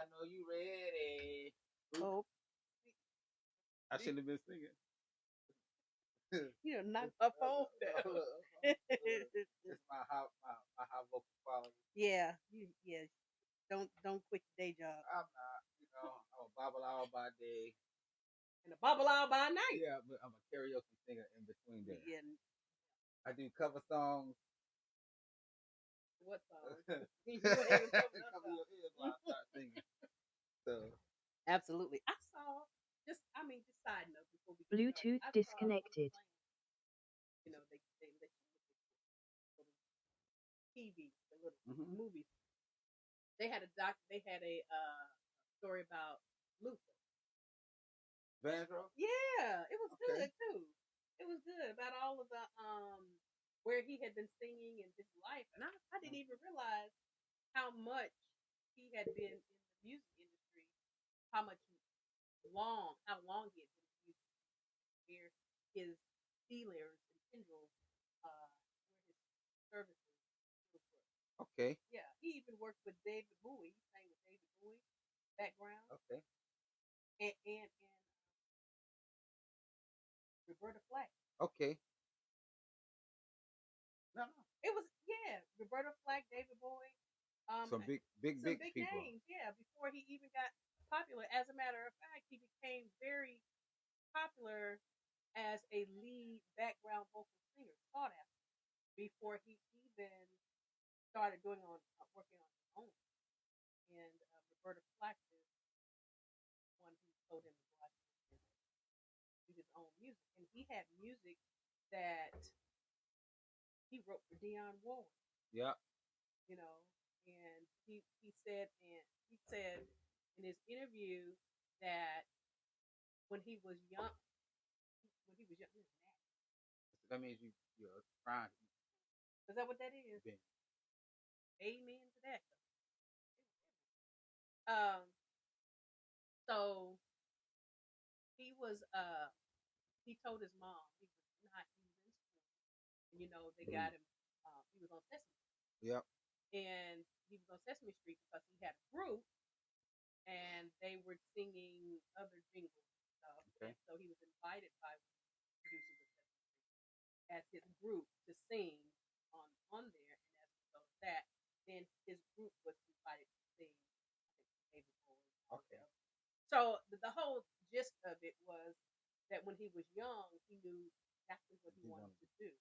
I know you ready. Oh, I should have been singing. you know, knock my phone down. It's my high vocal quality. Yeah, yeah. Don't quit your day job. I'm not, I'm a bobble all by day. And a bubble all by night. Yeah, but I'm a karaoke singer in between there. Yeah. I do cover songs. What song? You were having Cover your ears while I start singing. So Absolutely. I saw just side note before we get Bluetooth started. disconnected. You know, they let you look at TV, the little Mhm. movies. They had a story about Luther. Vandro? Yeah, it was Okay. good too. It was good about all of the where he had been singing and his life, and I didn't even realize how much he had been in the music industry, how long he had been in the music industry, where his feelers and tendrils, where his services was worked. Okay. Yeah, he even worked with David Bowie. He sang with David Bowie background, Okay. and Roberta Flack. Okay. No, no. It was Roberta Flack, David Bowie, Some big some big people. names. Yeah, before he even got popular. As a matter of fact, he became very popular as a lead background vocal singer, sought after, before he even started working on his own. And Roberta Flack is one who told him to go out and do his own music. And he had music that he wrote for Dionne Warwick. Yeah. You know, and he said in his interview that when he was young, That means you're trying. is that what that is? Yeah. Amen to that. Um, so he told his mom he was in school, and they got him. He was on Sesame Street. Yep. And he was on Sesame Street because he had a group, and they were singing other jingles and stuff. Okay. And so he was invited by producers of Sesame Street as his group to sing on there, and as a result of that, then his group was invited to sing. I think David Bowie. Okay. So the whole gist of it was that when he was young, he knew exactly what he wanted to do,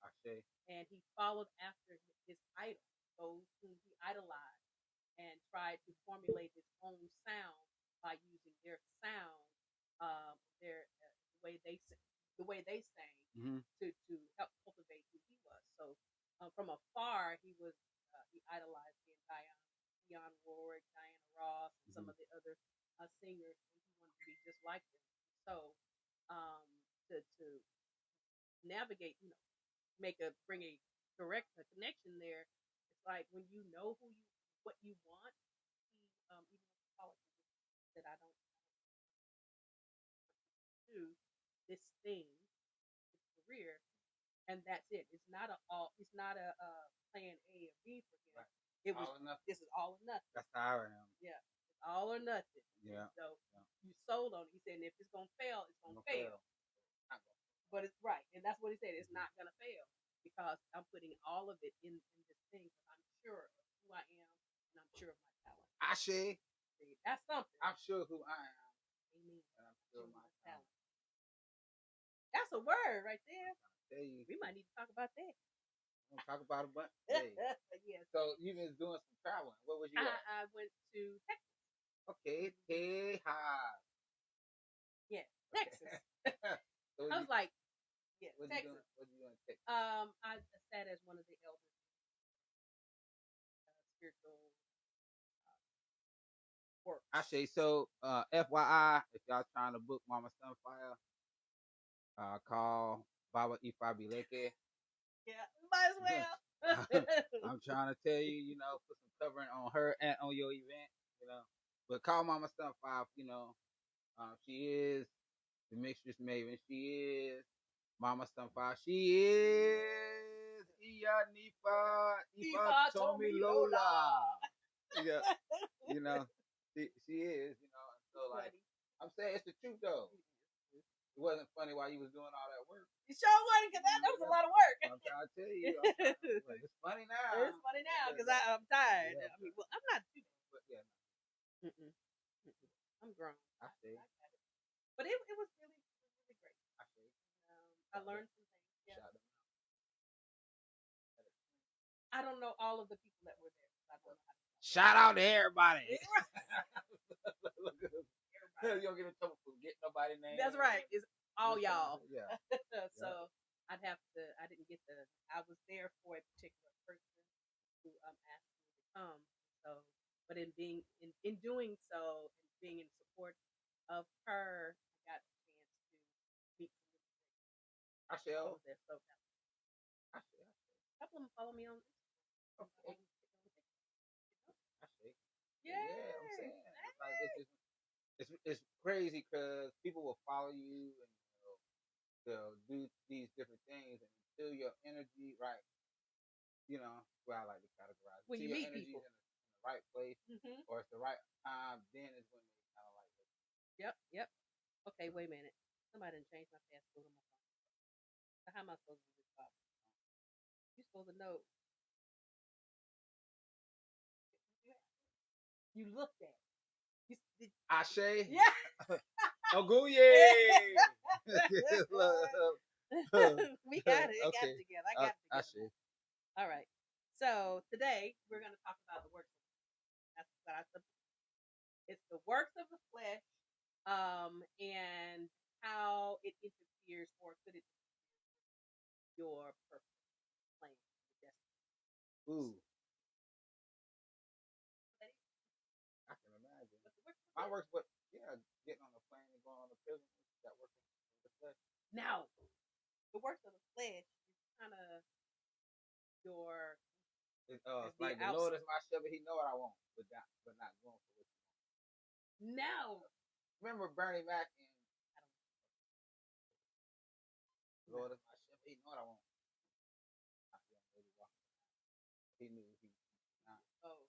and he followed after his idol, those whom he idolized, and tried to formulate his own sound by using their sound, their the way they sang, to help cultivate who he was. So from afar, he idolized Dionne Warwick, Diana Ross, and some of the other singers, and he wanted to be just like them. So to navigate, bring a connection there. It's like when you know what you want. Even with college, that I don't do this thing, this career, and that's it. It's not a plan A or B for him. Right. It was this is all or nothing. That's how I am. Yeah, it's all or nothing. Yeah. And so you sold on it. He said, and if it's gonna fail, it's gonna fail. But it's right, and that's what he said. It's not gonna fail because I'm putting all of it in this thing. I'm sure of who I am, and I'm sure of my talent. See, that's something. I'm sure who I am. Amen. And I'm sure of my talent. That's a word right there. You. We might need to talk about that. We'll talk about it, but hey. Yeah. So you been doing some traveling. Where was you at? I went to Texas. Okay, Tejas. Yeah, Texas. So I was like, yeah, what Texas. What you doing in Texas? I sat as one of the elders, spiritual work. I say so. FYI, if y'all trying to book Mama Sunfire, call Baba Ifabileke. Yeah, might as well. I'm trying to tell you, put some covering on her and on your event, But call Mama Sunfire, she is the Mistress Maven. She is Mama Sunfire. She is Ifa Tomi Lola. Yeah, she is, you know. And so like I'm saying, it's the truth though. It wasn't funny while you was doing all that work. You sure wasn't, because that was a lot of work. I'm trying to tell you, it's funny now. It's funny now because I'm tired. Yeah. I mean, well, I'm not too. But yeah. I'm grown. I see. But it was really great. I see. I learned some things. Yeah. I don't know all of the people that were there. I don't know. Shout out to everybody. You don't get in trouble for getting nobody's name. That's right. It's all y'all. Yeah. So I didn't get I was there for a particular person who asked me to come. So, but in doing so, and being in support of her, I got a chance to meet some. I shall. A couple of them follow me on. Okay. I see. Yeah, I'm saying. Like, it's crazy because people will follow you and they'll do these different things, and until your energy, right? You know, I like to categorize. When you meet your people in the right place, or it's the right time, then is when they kind of like it. Yep. Okay, wait a minute. Somebody done changed my password on my phone. So how am I supposed to do this? You're supposed to know. You looked at it. Ashe. Yeah. Ogunye. We got it. Got it together. I got it together. Ashe. All right. So today we're going to talk about the works. It's the works of the flesh, and how it interferes, or could it interfere with your purpose, plan, destiny. Ooh. I can imagine. My works, but yeah, getting on the plane and going on the pilgrimage, that works of the flesh. Now, the works of the flesh is kind of your. It's like the Lord is my shepherd; He know what I want, but not going for what you want. No. Remember Bernie Mac and Lord is my shepherd; He know what I want. He knew he. Oh.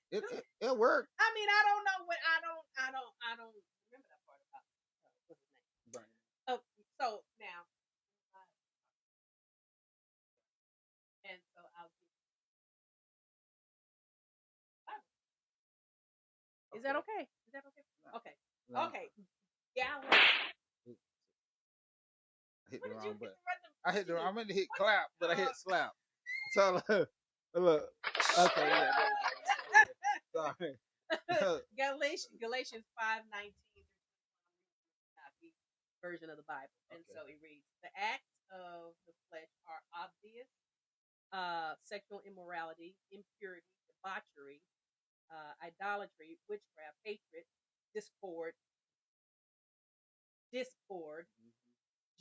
It worked. I mean, I don't know what I don't remember that part about what's his name. Bernie. Oh, so now. And so I'll give. Is that okay? Is that okay? No. Okay. No. Okay. Galatians. I hit the wrong button. I hit the wrong. I meant to hit clap, but I hit slap. So look. Okay. Yeah. Sorry. Galatians 5:19 version of the Bible, and so it reads: the acts of the flesh are obvious: sexual immorality, impurity, debauchery, idolatry, witchcraft, hatred, discord,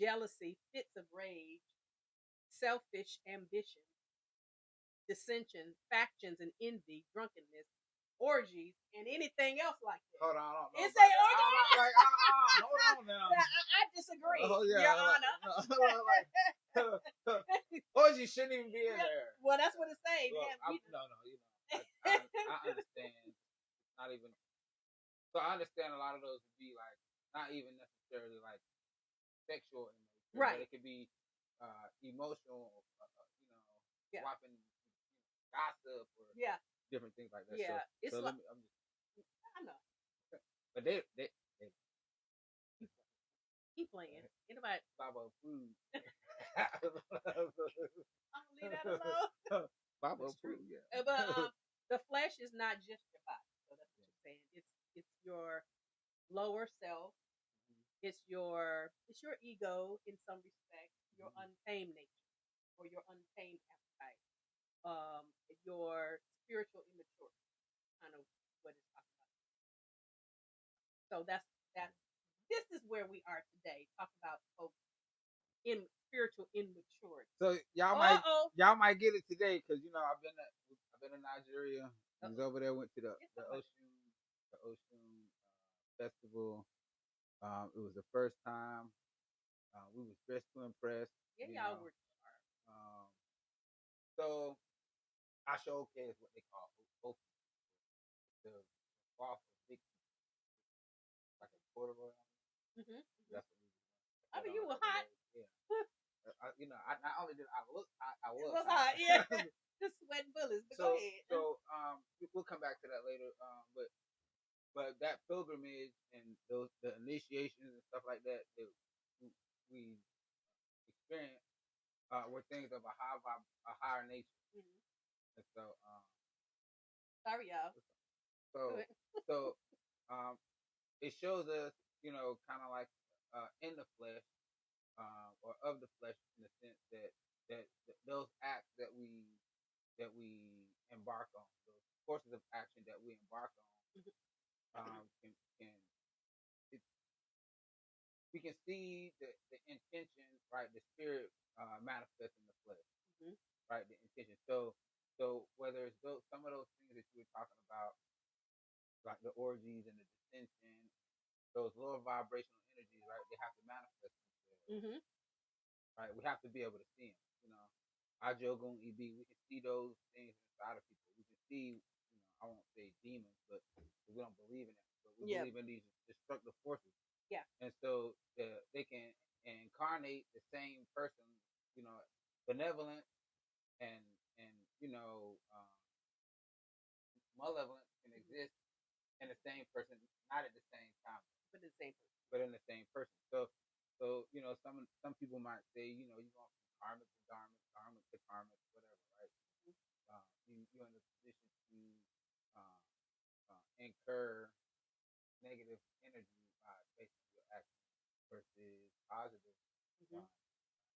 jealousy, fits of rage, selfish ambition, dissension, factions, and envy, drunkenness, orgies, and anything else like that. Hold on. It's a orgy. Hold on now. I disagree. Oh, yeah, Your Honor. Orgy shouldn't even be in there. Well, that's what it's saying. Well, I understand. Not even. So I understand a lot of those would be like not even necessarily like sexual in nature, right? But it could be emotional, swapping gossip or different things like that. Yeah, so, it's so like, I'm just. I know. But they keep playing. Anybody? Babo food. I'm gonna leave that alone. Babo food. Yeah. But the flesh is not just your body. So that's what you're saying. It's your lower self. It's your ego in some respect, your untamed nature or your untamed appetite, your spiritual immaturity, kind of what it's talking about. So that's this is where we are today. Talk about folks in spiritual immaturity. So y'all might get it today because I've been in Nigeria. I was over there. Went to the Osun festival. It was the first time. We was dressed to impress. Yeah, y'all were. So Ashoke is what they call Osun, the cloth of big, like a corduroy. Mm-hmm. That's what we I had mean, on you the were other hot. day. Yeah. Not only did I look hot, I It was was hot. hot, yeah. Just sweating bullets, but go ahead. We'll come back to that later. But that pilgrimage and the initiations and stuff like that that we experience were things of a higher nature. Mm-hmm. And so Sorry, y'all. so so um it shows us, kind of like in the flesh, or of the flesh, in the sense that those acts that we embark on, those courses of action that we embark on, can it, we can see the intention, right? The spirit manifest in the flesh, Mm-hmm. right? The intention. So whether it's some of those things that you were talking about, like the orgies and the dissension, those lower vibrational energies, right? They have to manifest themselves, Mm-hmm. right? We have to be able to see them. Ajogun EB, we can see those things inside of people. We can see, I won't say demons, but we don't believe in it. But we believe in these destructive forces. Yeah. And so they can incarnate the same person, benevolent and malevolent can exist in the same person, not at the same time, but the same person. But in the same person. So some people might say, you're going from karmic to dharmic, karmic to karmic, whatever, right? You're in a position to incur negative energy by based on your actions versus positive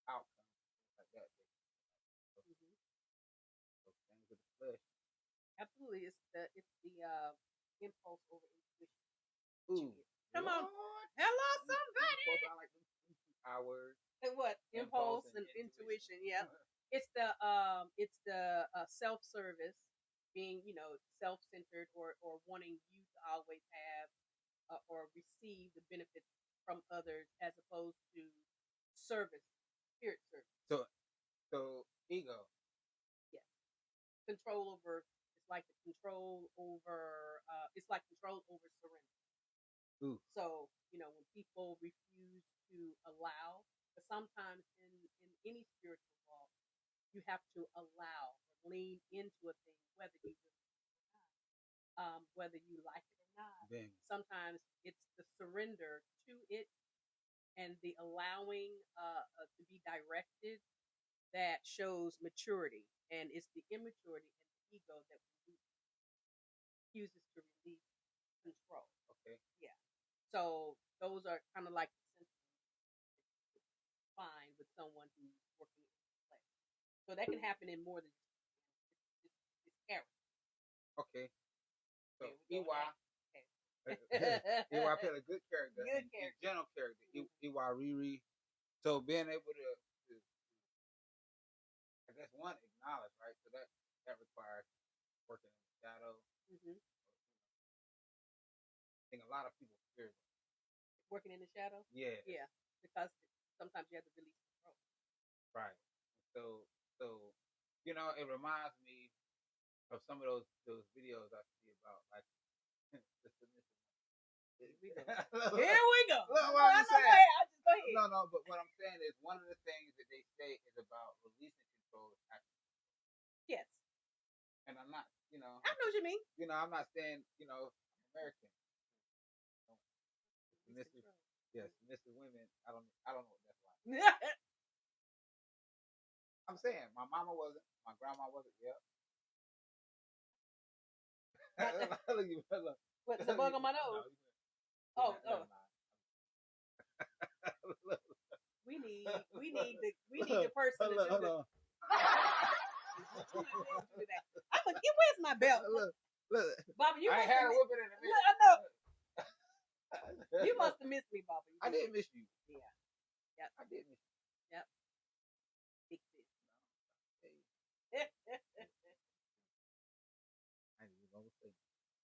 outcomes, like that. So things with the flesh. Absolutely, it's the impulse over intuition. Ooh, come on, hello somebody. I like them hours. And what impulse and intuition? Yeah, it's the self-service, being self-centered, or wanting you to always have or receive the benefits from others, as opposed to service, spirit service. So ego. Yes. Control over. It's like the control over. It's like control over surrender. Ooh. So when people refuse to allow, but sometimes in any spiritual walk, you have to allow or lean into a thing, whether you whether you like it or not. Bang. Sometimes it's the surrender to it and the allowing to be directed that shows maturity, and it's the immaturity and the ego that refuses to release control. Okay. Yeah. So those are kind of like the symptoms find with someone who's working in play. So that can happen in more than just character. Okay. So EY. EY played a good character. Good and character. Gentle character. EY Riri. So being able to I guess one, acknowledge, right? So that requires working in the shadow. Mm-hmm. I think a lot of people fear that. Working in the shadow? Yeah. Yeah. Because sometimes you have to release control. Right. So it reminds me of some of those videos I see about like the submissive. Here we go. Here we go. Look, what I'm saying. I'll just go ahead. No, but what I'm saying is one of the things that they say is about releasing control is actually. Yes. And I'm not, I know what you mean. I'm not saying, I'm American. Submissive, yes, submissive women. I don't know what that's like. I'm saying my mama wasn't, my grandma wasn't. Yep. What's the bug on my nose? Oh. We need the person to do this. Where's my belt? Look. Bobby, you I ain't had a whooping in a minute. I know. You must have missed me, Bobby. I did miss you. Yeah. Yep. I did miss you. Yep. Big sis. I didn't even know what to say.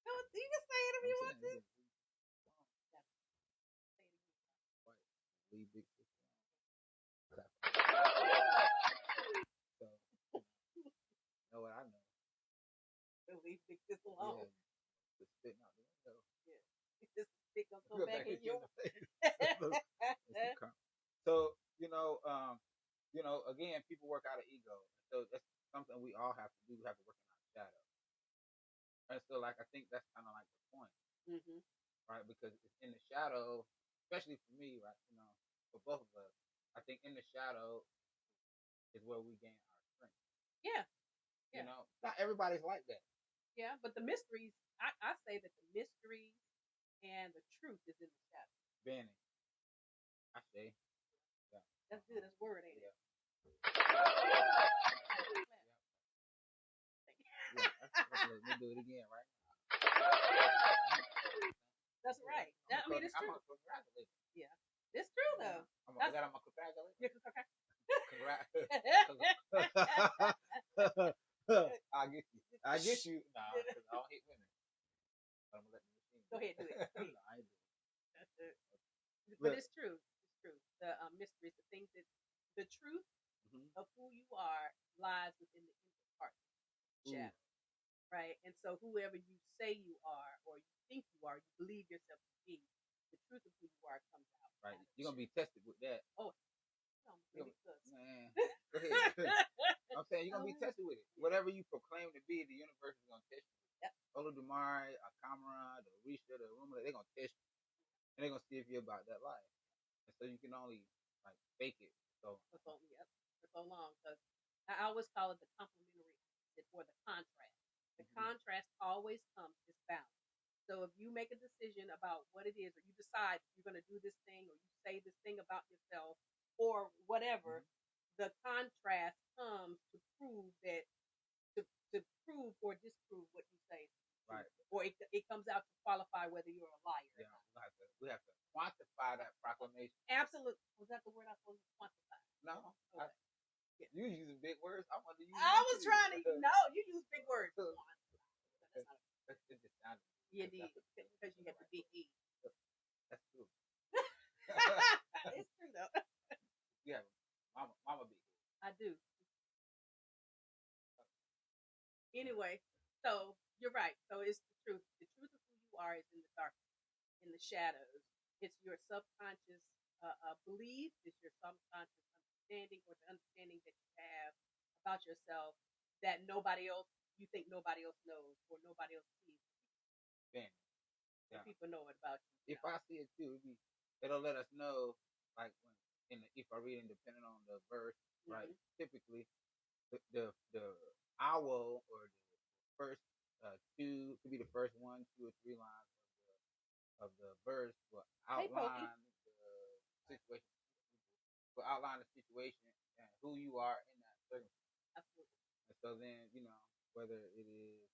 No, you can say it if you want to. Leave big sis. So, know what I know. leave this alone. Yeah, just spitting out the window. Yeah, this stick gonna go back in your face. So again, people work out of ego. So that's something we all have to do. We have to work in our shadow. And so, like, I think that's kind of like the point, right? Because it's in the shadow, especially for me, right? For both of us, I think in the shadow is where we gain our strength. Yeah. Not everybody's like that. Yeah, but the mysteries, I say that the mysteries and the truth is in the shadow. Benny. I say. Yeah. That's good. That's word, ain't it? Let me do it again, right? That's right. I mean, it's true. Yeah, it's true though. I got my congratulations. I get you. Nah, because I don't hate women. But I'm gonna let the machine. Go ahead, do it. No, I ain't doing it. But it's true. It's true. The mysteries, the things that the truth of who you are lies within the inner part, shadow, right? And so whoever you say you are, or you think you are, you believe yourself to be, the truth of who you are comes out. Right. You're gonna be tested with that. Oh, man. Go ahead. I'm saying you're gonna be tested with it. Whatever you proclaim to be, the universe is gonna test you. Yep. Olodumare, Akamara, the Orisha, the Rumor, they're gonna test you. And they're gonna see if you're about that life. And so you can only like fake it. So for so long. Because I always call it the complementary or the contrast. The contrast always comes as balance. So if you make a decision about what it is, or you decide you're going to do this thing, or you say this thing about yourself, or whatever, the contrast comes to prove that to prove or disprove what you say. Right. Or it comes out to qualify whether you're a liar. Yeah, we have to quantify that proclamation. Absolutely. Was that the word I supposed to quantify? No. Okay. You using big words. I wanted to use. I was trying to. No, you use big words. It just sounded. You did because you had the big E. That's true. It's true though. You have mama big. I do. Anyway, so you're right. So it's the truth. The truth of who you are is in the darkness, in the shadows. It's your subconscious belief. It's your subconscious understanding, or the understanding that you have about yourself that nobody else, you think nobody else knows, or nobody else sees. People know it about you. If I see it too, it'll let us know, like when if I read, depending on the verse, right? Typically, the owl or the first two could be the first 1, 2, or 3 lines of the verse will outline the situation. Will outline the situation and who you are in that circumstance. Absolutely. And so then whether it is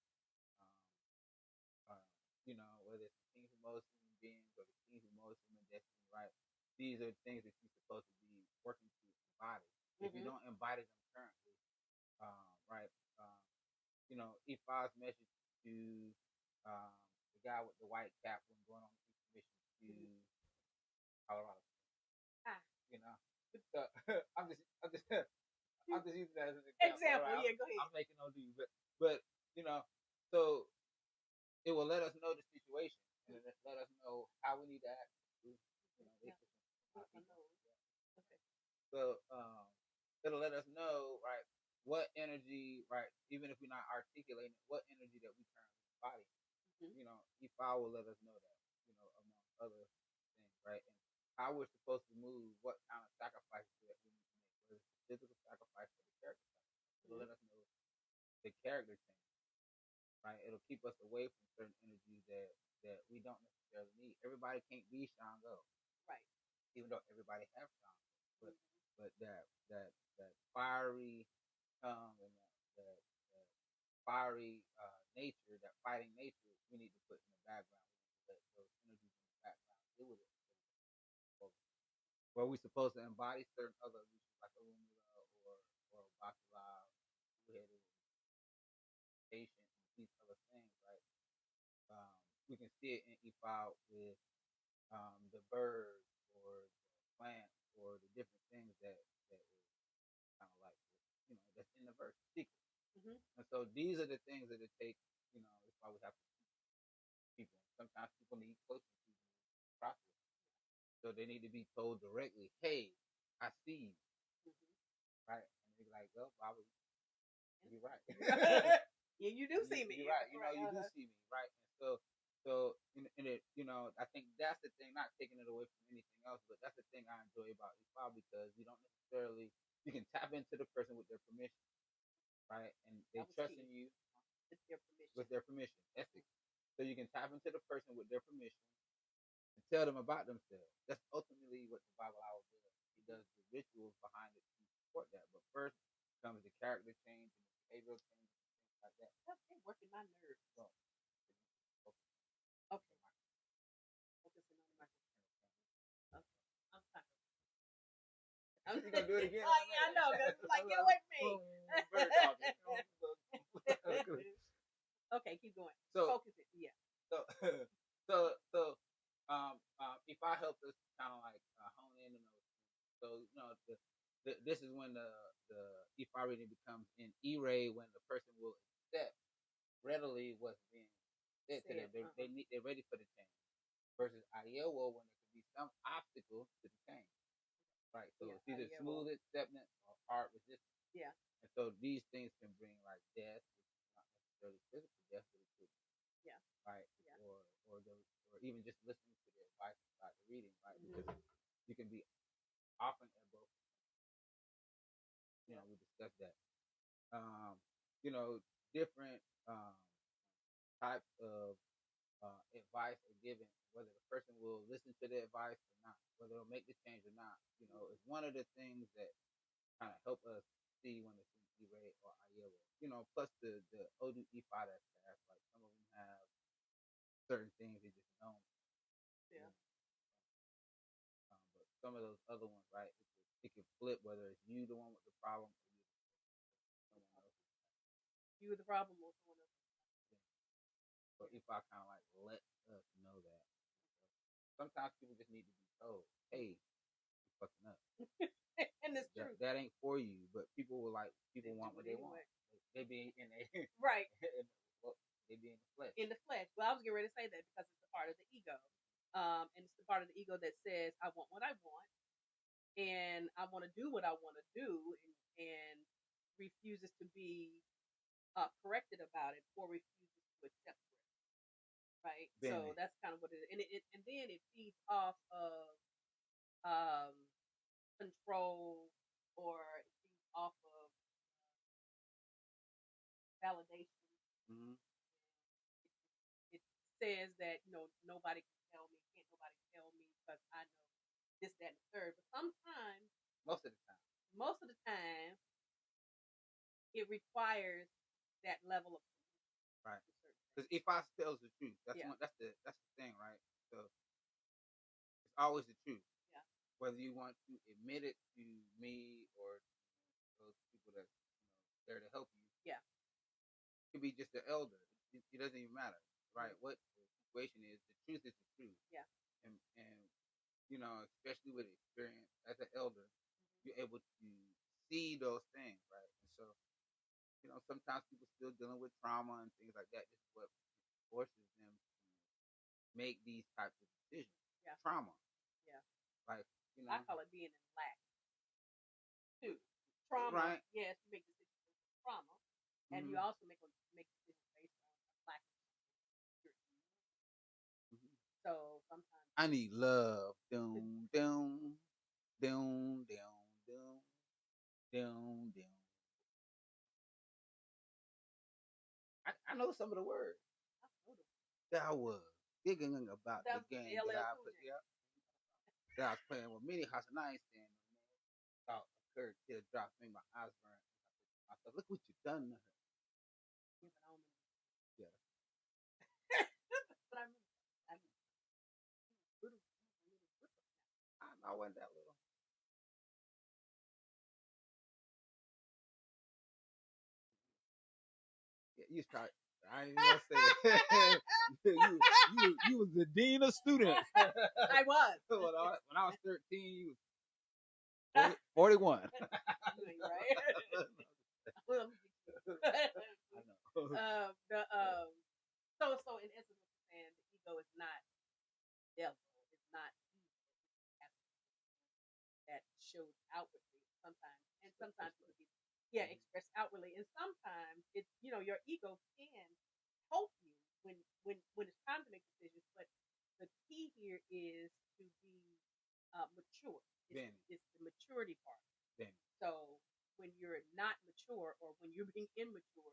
whether it's the things of most human beings or the things of most human destiny, right? These are things that you're supposed to be working to embody. If you don't embody them currently, right? Ifa's message to the guy with the white cap when going on the mission to Colorado. So I'm just using that as an example. Right? Yeah, go ahead. I'm making no do, but so it will let us know the situation and let us know how we need to act. So it'll let us know, right, what energy, right, even if we're not articulating what energy that we currently embody. Ifa will let us know that, among other things, right, and how we're supposed to move, what kind of sacrifices that we need to make, whether it's the physical sacrifice or the character sacrifice. It'll let us know the character change, right? It'll keep us away from certain energies that we don't necessarily need. Everybody can't be Shango, right? Even though everybody has Shango, but that fiery tongue and that fiery nature, that fighting nature, we need to put in the background. Let those energies in the background deal with it. Where we're supposed to embody certain other illusions like Orumila or Obatala, two-headed, patient, and these other things, right? We can see it in Ifa with the birds or the plants or the different things that is kind of like that's in the verse secret. And so these are the things that it takes it's why we have to teach people. Sometimes people need coaching to process, so they need to be told directly, "Hey, I see you," right? And they be like, "Well, why would you're right?" Yeah, you do see me. You're right. You do see me, right? And so, and it, I think that's the thing. Not taking it away from anything else, but that's the thing I enjoy about Ifa because you don't necessarily you can tap into the person with their permission, right? And they trust in you with their permission, ethics. So you can tap into the person with their permission and tell them about themselves. That's ultimately what the Bible hour does. It does the rituals behind it to support that. But first comes the character change and the behavioral change and things like that. That's working my nerves. So, okay. Focusing on my. Okay. I'm sorry. You gonna do it again? Oh yeah, I know. Cause it's like, get away from me. Okay, keep going. So focus it. Yeah. So if I help us kind of like hone in on those, so this is when the if I reading becomes an E-ray when the person will accept readily what's being said to them. They're ready for the change. Versus Iowa when there could be some obstacle to the change. Right. So it's either smooth acceptance or hard resistance. Yeah. And so these things can bring like death, which is not necessarily physical death, but it could. Yeah. Right. Yeah. Or even just listening to the advice about the reading, right? Because you can be often at both. We discussed that. Different types of advice are given, whether the person will listen to the advice or not, whether they'll make the change or not, is one of the things that kind of help us see when it's in E-Ray or Iowa. Plus the Odu E5 that's passed, like some of them have certain things they just don't. Yeah. But some of those other ones, right, it can flip whether it's you the one with the problem or someone else. You the problem or someone else. So if I kind of like let us know that. Sometimes people just need to be told, "Hey, you're fucking up." And it's true. That ain't for you, but people want what they want. They be in a right. They be in the flesh. In the flesh. Well, I was getting ready to say that because it's a part of the ego, and it's the part of the ego that says, "I want what I want, and I want to do what I want to do," and refuses to be corrected about it or refuses to accept it. Right. So that's kind of what it is, and then it feeds off of control or it feeds off of validation. Mm-hmm. It says that nobody can tell me, can't nobody tell me because I know this, that, and the third. But sometimes, most of the time, it requires that level of right. Because if I tells the truth, that's the thing, right? So it's always the truth. Yeah. Whether you want to admit it to me or those people that there to help you. Yeah. It could be just the elder. It doesn't even matter, right? What the situation is, the truth is the truth. Yeah. And especially with experience as an elder, you're able to see those things, right? And so, sometimes people still dealing with trauma and things like that. This is what forces them to make these types of decisions. Yeah. Trauma. Yeah. Like, I call it being in lack. Too. Trauma. Right. Yes, you make decisions based on trauma. And you also make decisions based on lack of security. So sometimes I need love. Doom, doom, doom, doom, doom, doom, doom. I know some of the words. That I was giggling about the game that I put. Yeah. That I was playing with many house and I ain't saying no man. Thought occurred, teardrops made my eyes burn. I thought, look what you done to her. Yeah. But I wasn't that little. Yeah, you start. I ain't gonna say it. you was the dean of students. I was. When I was 13, you was 41. You ain't right. I know. the so in essence, what you're saying, the ego is not devil. It's not evil. That shows outwardly sometimes, and sometimes it can be expressed outwardly, and sometimes it's your ego can help you when it's time to make decisions, but the key here is to be mature. It's the maturity part. So when you're not mature or when you're being immature,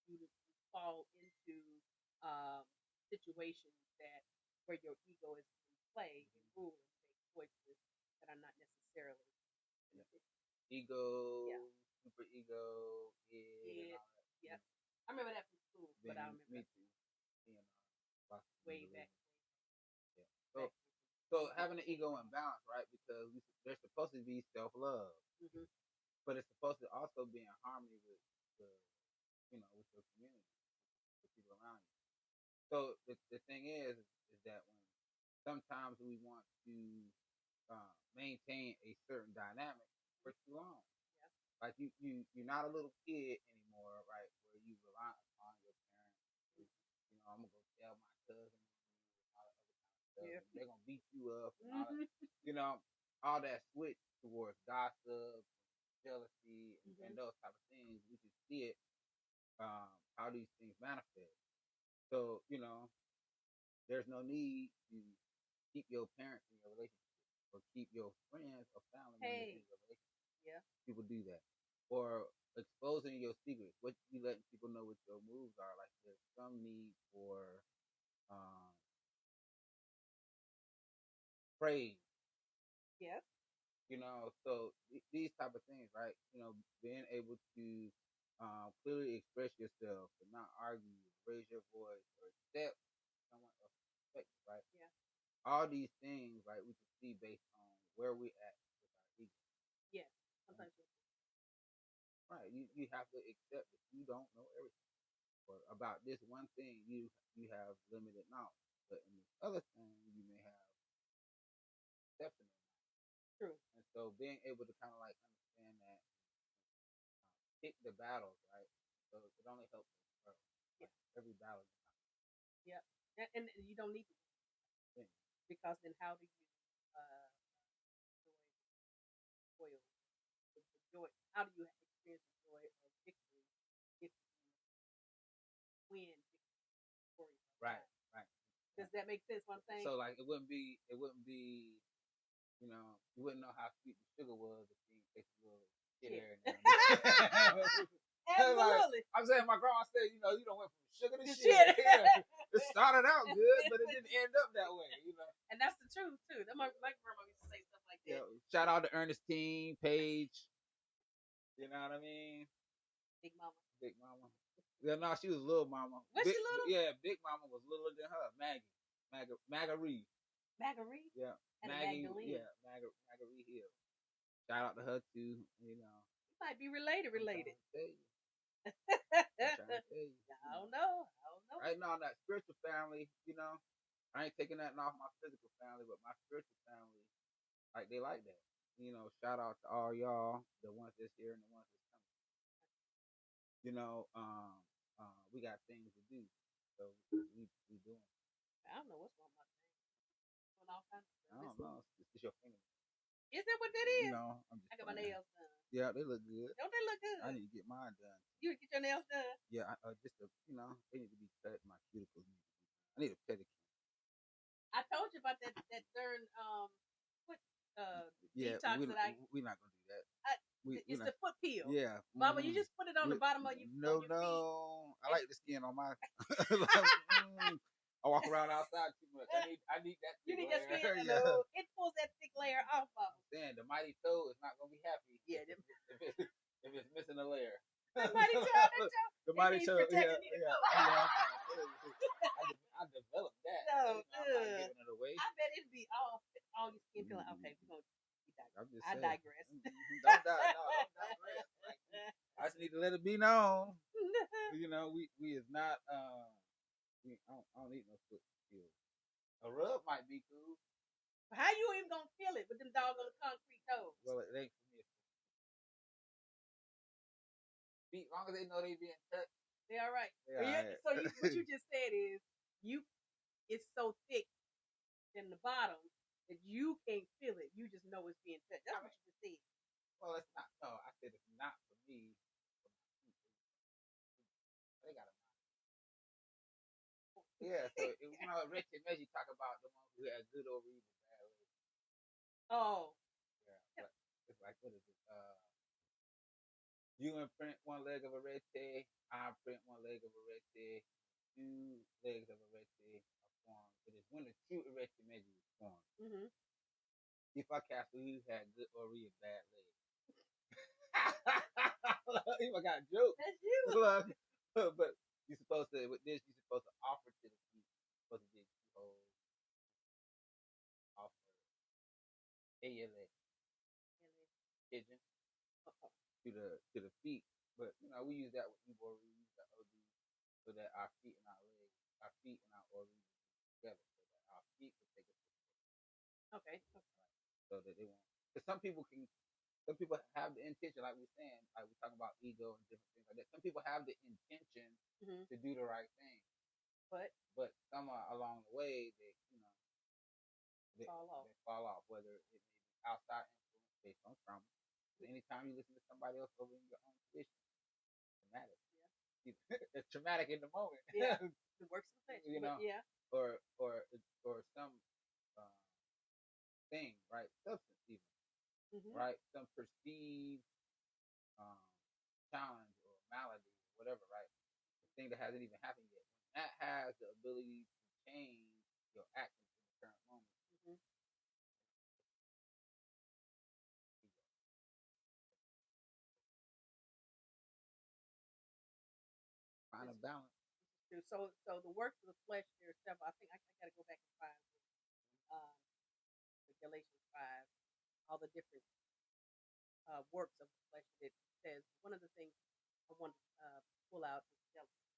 you fall into situations that where your ego is in play and rule and make choices that are not necessarily ego, super ego, yeah. I remember that from school, but I remember me too. Way back. Yeah. So having an ego in balance, right? Because they're supposed to be self-love, but it's supposed to also be in harmony with the, with your community, with people around you. So the thing is that when sometimes we want to maintain a certain dynamic for too long. Like you're not a little kid anymore, right? Where you rely upon your parents. I'm gonna go tell my cousin all that other kind of stuff. They're gonna beat you up and all that, all that switch towards gossip, jealousy, and those type of things. We can see it, how these things manifest. So, there's no need to keep your parents in your relationship or keep your friends or family members in your relationship. Yeah. People do that. Or exposing your secrets. What you letting people know what your moves are. Like there's some need for praise. Yeah. So these type of things, right? Being able to clearly express yourself and not argue, raise your voice, or accept someone else's perspective, right? Yeah. All these things, right, we can see based on where we at with our ego. Yeah. Sometimes. Right. You have to accept that you don't know everything. Or about this one thing, you have limited knowledge. But in this other thing, you may have definite knowledge. True. And so being able to kind of like understand that, pick the battles, right? So it only helps us grow. Yeah. Every battle. Yeah. And you don't need to. Yeah. Because then how do you joy? How do you experience the joy of victory if you win victory? Right. Does that make sense? What I'm saying? So like it wouldn't be, you wouldn't know how sweet the sugar was if you didn't taste a little shit every now and then. Absolutely. Like, I'm saying my grandma said, you don't went from sugar to shit. Yeah. It started out good, but it didn't end up that way, And that's the truth too. My grandma used to say stuff like that. Yeah. Shout out to Ernestine, Paige. You know what I mean? Big mama. Yeah, no, she was little mama. Was she little? Yeah, big mama was littler than her. Marguerite. Marguerite? Yeah. And Magdalene. Yeah, Marguerite Hill. Shout out to her too. You might be related. I'm trying to tell you. I don't know. Right now, that spiritual family, I ain't taking nothing off my physical family, but my spiritual family, like they like that. Shout out to all y'all, the ones that's here and the ones that's coming. We got things to do, so we doing. I don't know what's wrong with my thing. Doing all kinds of stuff. I don't know. It's your finger. Is that what that is? No, I got my nails done. Yeah, they look good. Don't they look good? I need to get mine done. You need to get your nails done? Yeah, just they need to be cut. My cuticles need to be done. I need a pedicure. I told you about that darn foot detox that we're not gonna do that. It's the foot peel. Yeah, Mama, you just put it on the bottom of your feet. I like the skin on my. I walk around outside too much. I need that. You need that skin. Yeah. It pulls that thick layer off of them. Then the mighty toe is not gonna be happy. Yeah, if it's missing a layer. The mighty toe. The mighty toe. Yeah. I developed that. So I'm not giving it away. I bet it'd be all your skin feeling okay. We're gonna. I digress. Don't digress. I just need to let it be known. We is not. I don't need no foot feel. A rub might be cool. How you even gonna feel it with them doggone concrete toes? Well, it ain't for me. Feet, long as they know they being touched. They all right. They all right. So what you just said is it's so thick in the bottom that you can't feel it. You just know it's being touched. That's what you just said. Well, it's not. No, I said it's not for me. They got a yeah. So Richard Reggie talk about the one who had good over evil, bad legs. Oh. Yeah. It's like what is it? You imprint one leg of a red tag. I imprint one leg of a red tag. Two legs of a red tag are formed. It is when the true erected measure is formed. Mm-hmm. If I cast who had good or real bad legs. If I got jokes. That's you. Look, but you're supposed to with this. You're supposed to offer to the feet. You're supposed to get whole offer. ALA pigeon to the feet. But we use that with Ebo. We use that OD so that our feet and our feet and our organs together, so that our feet can take us. Okay. So that they won't. Because some people have the intention, like we're saying, like we're talking about ego and different things like that. Some people have the intention to do the right thing, but some along the way they fall off. Whether it may be outside influence based on trauma. So anytime you listen to somebody else over in your own tradition, traumatic. Yeah. It's traumatic in the moment. Yeah. It works the flesh. Yeah. Or some thing, right? Substance even. Right? Some perceived challenge or malady or whatever, right? The thing that hasn't even happened yet. That has the ability to change your actions in the current moment. Find a balance. So the works of the flesh, there are several. I think I got to go back and find the Galatians 5, all the different works of the flesh. It says one of the things I want to pull out is jealousy.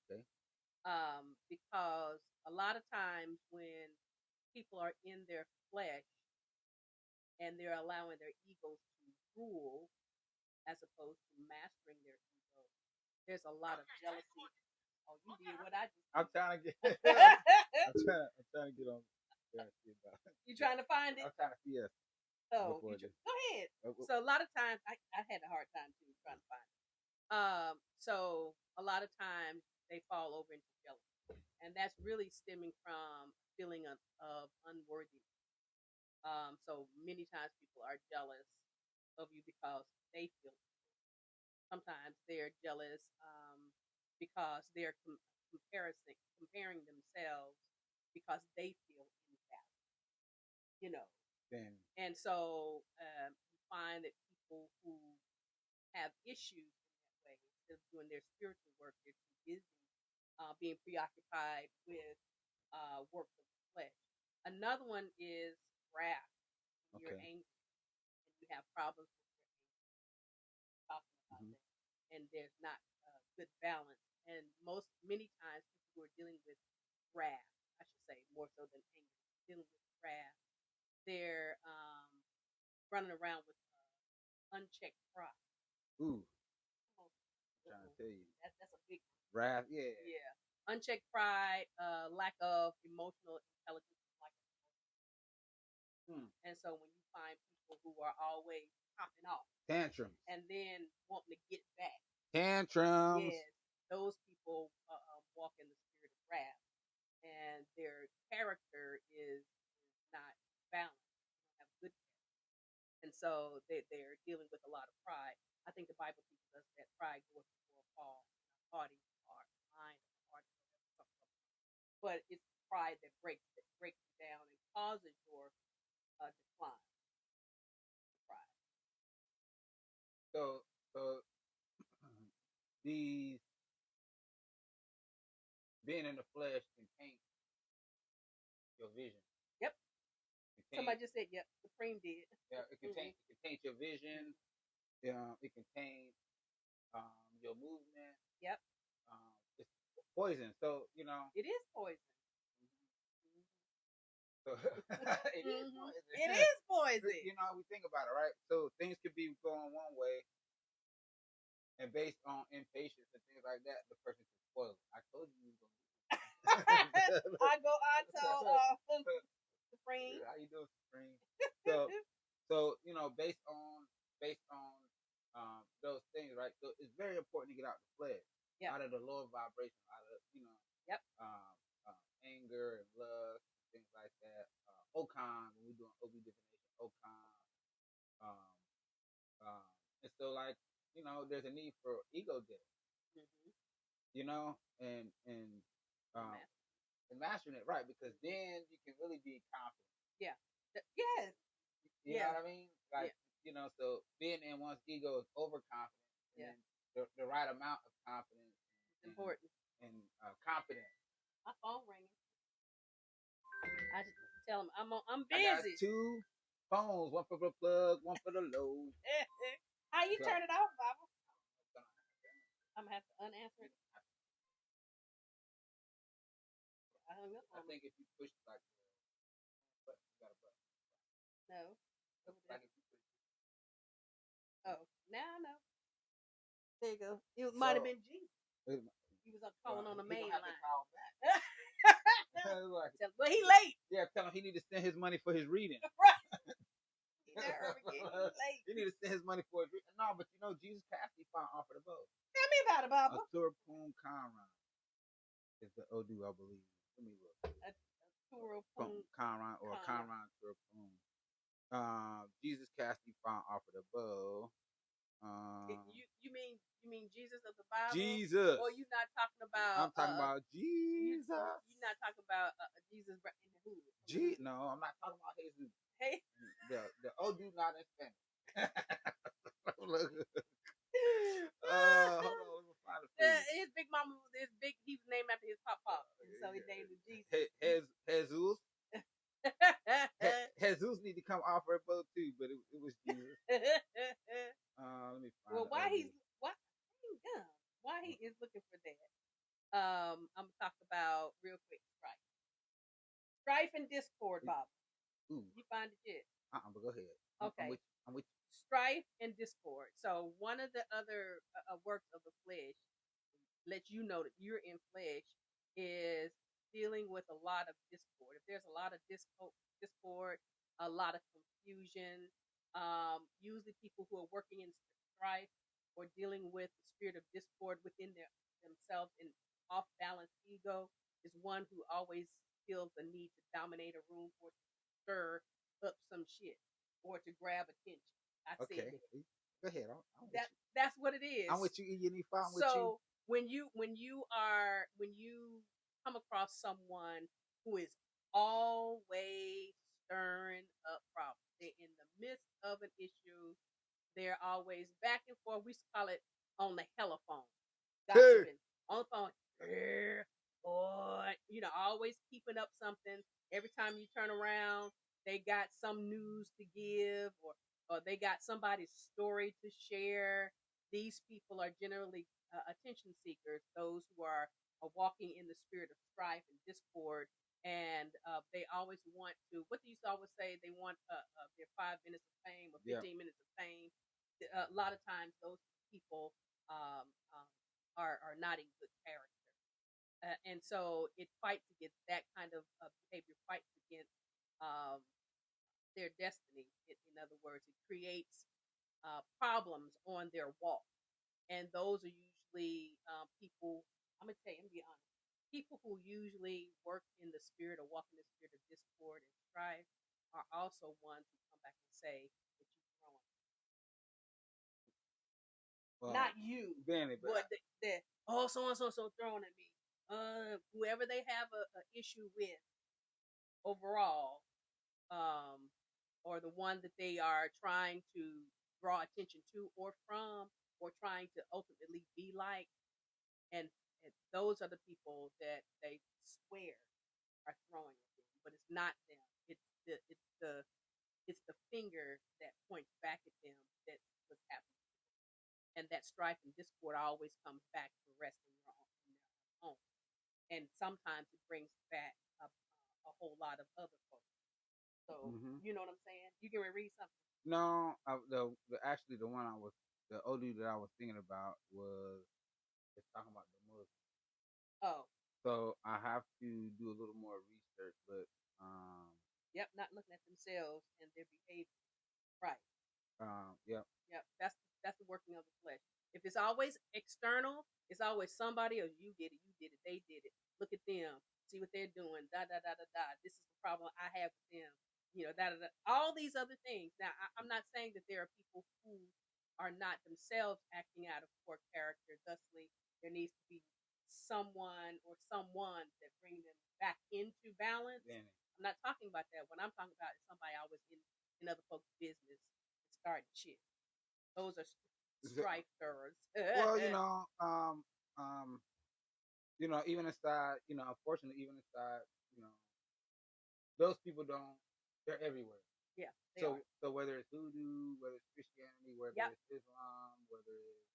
Okay. Because a lot of times when people are in their flesh and they're allowing their egos to rule as opposed to mastering their ego, there's a lot of jealousy. Oh, you did what I just did. I'm trying to get. I'm trying to get on. You trying to find it? I'm trying to see it. Oh, go ahead. So a lot of times, I had a hard time too trying to find it. So a lot of times they fall over into jealousy, and that's really stemming from feeling of unworthiness. So many times people are jealous of you because they feel. Sometimes they're jealous because they're comparing themselves because they feel invalid. And so you find that people who have issues in that way, instead of doing their spiritual work, they're too busy being preoccupied with works of the flesh. Another one is wrath. You're angry and you have problems with your anger. Talking about that, and there's not good balance. And many times, people who are dealing with wrath, I should say, more so than anger, dealing with wrath, they're running around with unchecked pride. Ooh. I'm trying to tell you. That's a big wrath. Yeah. Yeah. Unchecked pride, lack of emotional intelligence, and so when you find people who are always popping off, tantrums, and then wanting to get back, tantrums. Yes, those people walk in the spirit of wrath, and their character is not balanced. They don't have good character, and so they're dealing with a lot of pride. I think the Bible teaches us that pride goes before a fall, haughty heart, mind, heart, but it's pride that breaks you down and causes your decline. Pride. So these being in the flesh can taint your vision. Yep. Somebody just said, "Yep." Supreme did. Yeah, it can taint your vision. It can taint your movement. Yep. It's poison. So it is poison. So it is poison. It is poison. We think about it, right? So things could be going one way, and based on impatience and things like that, the person can spoil it. I told you was gonna. I told Supreme. How you doing, Supreme? So, so based on those things, right? So it's very important to get out the flesh, Yep. out of the lower vibration, out of Yep. anger and lust, things like that. Okan, when we're doing OB divination, Okan. Um, um, and so like there's a need for ego death, Mm-hmm. and um, and mastering it right, because then you can really be confident. Yeah. Yes. You know what I mean? Like, so being in one's ego is overconfident, and then the right amount of confidence is important, and confidence. My phone ringing. I just tell him I'm busy. I got 2 phones, one for the plug, one for the load. How you turn it off, Baba? I'm gonna have to unanswer it. I think if you push like button, you got a button. No. Like if you push. Oh, now I know. There you go. It might have been Jesus. He was calling on the main line. Call back. Well, he late. Yeah, tell him he need to send his money for his reading. Right. He need to send his money for his reading. No, but Jesus Cassidy found offered a bow. Tell me about it, Baba. A Turpun Kanran is the Odu, I believe. Let me look. A Turpun Kanran or Kanran Turpun. Jesus Cassidy found offered a bow. You mean Jesus of the Bible? Jesus. Or you not talking about? I'm talking about Jesus. You're not talking about Jesus in the hood. No, I'm not talking about Jesus. Hey. The Odu not in Spanish. Hold on, let me find it. His big mama was he was named after his papa, so he named him Jesus. Jesus. Jesus need to come offer a bow too, but it was Jesus. Let me find. Well, why he is looking for that? I'm gonna talk about real quick strife and discord, Bob. Ooh. You find it yet? But go ahead. Okay. I'm with you. Strife and discord. So one of the other works of the flesh, let you know that you're in flesh, is dealing with a lot of discord. If there's a lot of discord, a lot of confusion, usually people who are working in strife or dealing with the spirit of discord within themselves and off-balance ego is one who always feels the need to dominate a room or stir up some shit or to grab attention. Okay. Go ahead. That's what it is. I'm with you, Yanifa. I'm with you. So when you come across someone who is always stirring up problems, they're in the midst of an issue, they're always back and forth. We call it on the telephone, gossiping on the phone, or always keeping up something. Every time you turn around, they got some news to give, or they got somebody's story to share. These people are generally attention seekers, those who are walking in the spirit of strife and discord, and they always want to. What they used to always say, they want their 5 minutes of fame or 15 minutes of fame. A lot of times, those people are not in good character, and so it fights against that kind of behavior. Fights against their destiny. In other words, it creates problems on their walk. And those are usually people, I'm going to be honest, people who usually work in the spirit or walk in the spirit of discord and strife are also ones who come back and say that you're wrong. Well, not you, Benny, but so throwing at me. Whoever they have a issue with overall, or the one that they are trying to draw attention to or from, or trying to ultimately be like, and those are the people that they swear are throwing at them, but it's not them. It's the finger that points back at them that was happening, and that strife and discord always comes back to rest in their own, and sometimes it brings back a whole lot of other folks. So you know what I'm saying? You can read something. No, actually the one I was the Odu that I was thinking about was it's talking about the Muslims. Oh. So I have to do a little more research, but Yep, not looking at themselves and their behavior. Right. Yep. Yep. That's the working of the flesh. If it's always external, it's always somebody or you did it, they did it. Look at them, see what they're doing. Da da da da da. This is the problem I have with them. Da da da. All these other things. Now, I'm not saying that there are people who are not themselves acting out of poor character. Thusly, there needs to be someone or someone that bring them back into balance. Then, I'm not talking about that. What I'm talking about is somebody always in other folks' business starting shit. Those are strife stirrers. well, even inside, unfortunately, even inside, those people don't. They're everywhere. Yeah. So whether it's Voodoo, whether it's Christianity, whether it's Islam, whether it's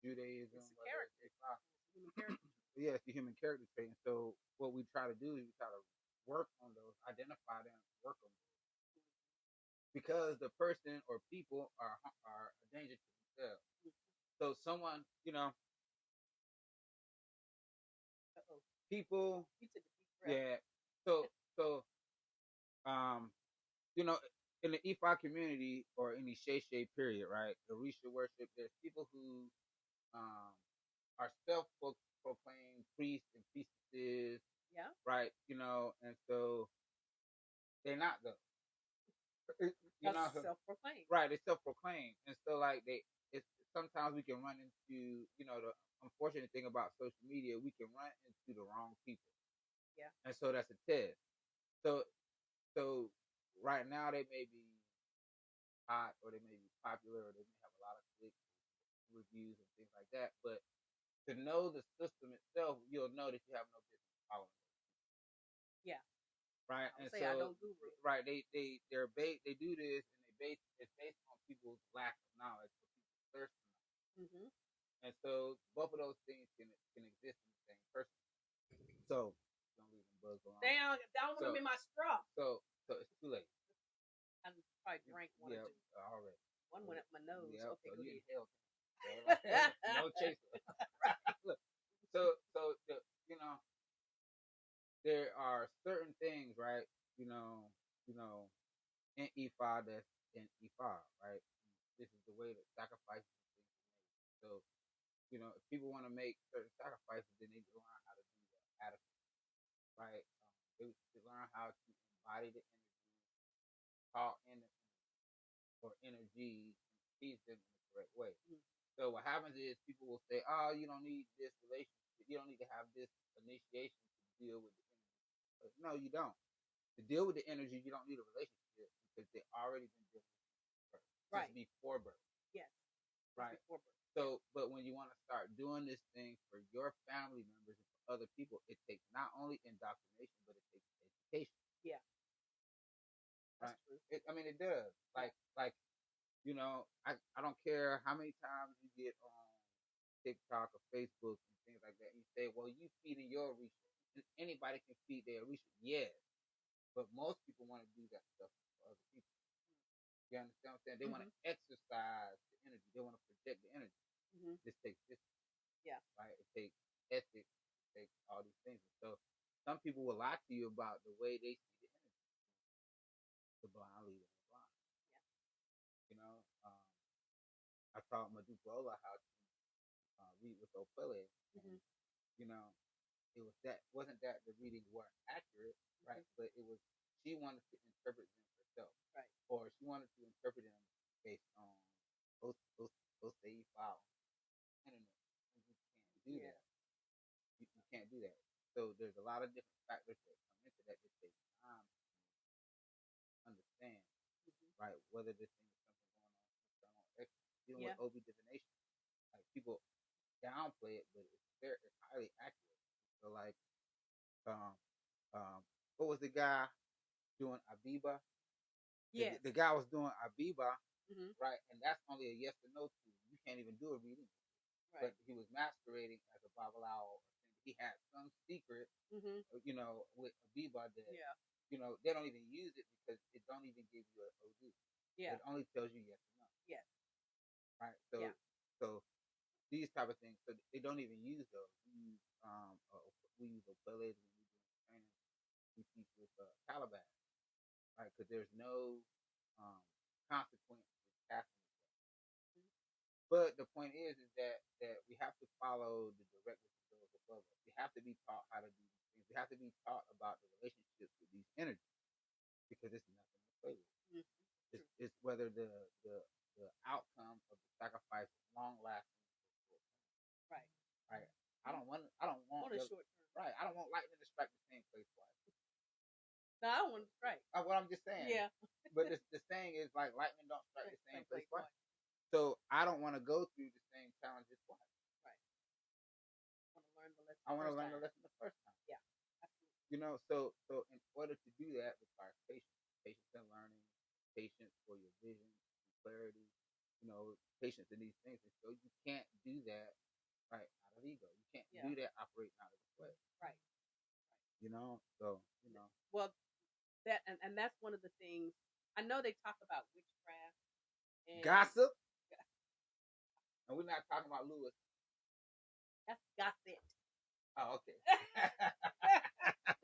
Judaism, it's whether it's Islam, human character. Yeah, it's the human character trait. And so what we try to do is we try to work on those, identify them, work on those. Because the person or people are a danger to themselves. So someone, people, yeah. So in the Ifa community or in the Shay period, right? The Risha worship. There's people who are self-proclaimed priests and priestesses. Yeah. Right. And so they're not those. Self-proclaimed. Right, they self-proclaimed, and so like it's sometimes we can run into the unfortunate thing about social media, we can run into the wrong people. Yeah. And so that's a test. So right now they may be hot, or they may be popular, or they may have a lot of clicks, reviews, and things like that. But to know the system itself, you'll know that you have no business following. Yeah. Right, and so I don't Google it. Right, they do this, and it's based on people's lack of knowledge, or people's thirst for knowledge. Mm-hmm. And so both of those things can exist in the same person. So don't leave them bugs alone. Damn, I don't want them in my straw. So it's too late. I probably drank one or two. Already. One went up my nose. Yeah, okay, so go you ahead. no chaser. Look, so there are certain things, right? In E5 that's in E5, right? This is the way that sacrifices and things are made. So, if people want to make certain sacrifices, then they need to learn how to do that adequately, right? They learn how to embody the energy, call in the energy, or energy, and feed them in the correct way. Mm-hmm. So what happens is people will say, "Oh, you don't need this relationship. You don't need to have this initiation to deal with the energy." But no, you don't. To deal with the energy, you don't need a relationship because they already been dealing with it first. Right. Just before birth. Yes. Right. Before birth. So, but when you want to start doing this thing for your family members and for other people, it takes not only indoctrination, but it takes education. Yeah. Right. That's true. It does. Like, I don't care how many times you get on TikTok or Facebook and things like that. And you say, well, you feeding your research. Anybody can feed their research. Yes. But most people want to do that stuff for other people. You understand what I'm saying? They want to exercise the energy. They want to project the energy. Mm-hmm. This takes discipline. Yeah. Right? It takes ethics. It takes all these things. So some people will lie to you about the way they see the energy. The blind leader the blind. Yeah. I taught Medulla how to read with Opele. Mm-hmm. Wasn't that the readings weren't accurate, right? Mm-hmm. But it was, she wanted to interpret them herself, right? Or she wanted to interpret them based on those file internet. You can't do that. You can't do that. So there's a lot of different factors that come into that. It takes time to understand, right? Whether this thing is something going on internal or external. Dealing with OB divination, like people downplay it, but it's highly accurate. So like, what was the guy doing Abiba? Yeah, the guy was doing Abiba, right? And that's only a yes or no tool. You can't even do a reading, right? But he was masquerading as a Babalao. He had some secret, with Abiba that, they don't even use it because it don't even give you a OD. Yeah, it only tells you yes or no. Yes. right? So these type of things. So they don't even use those. We use Obatala when we do training. We teach with Taliban, right? Because there's no consequence with casting. But the point is that we have to follow the directives of those above us. We have to be taught how to do these things. We have to be taught about the relationships with these energies because it's nothing to play with. Mm-hmm. It's whether the outcome of the sacrifice is long lasting. Right. Right. I don't want the short term. Right. I don't want lightning to strike the same place twice. No, I don't want to strike. What I'm just saying. Yeah. But the saying is like lightning don't strike the same place twice. So I don't want to go through the same challenges twice. Right. I want to learn the lesson the first time. Yeah. Absolutely. So in order to do that requires patience. Patience in learning, patience for your vision, clarity, patience in these things. And so you can't do that right out of ego. You can't do that operating out of the flesh. Right. Well, that and that's one of the things. I know they talk about witchcraft and gossip. And we're not talking about Lewis. That's gossip. Oh, okay.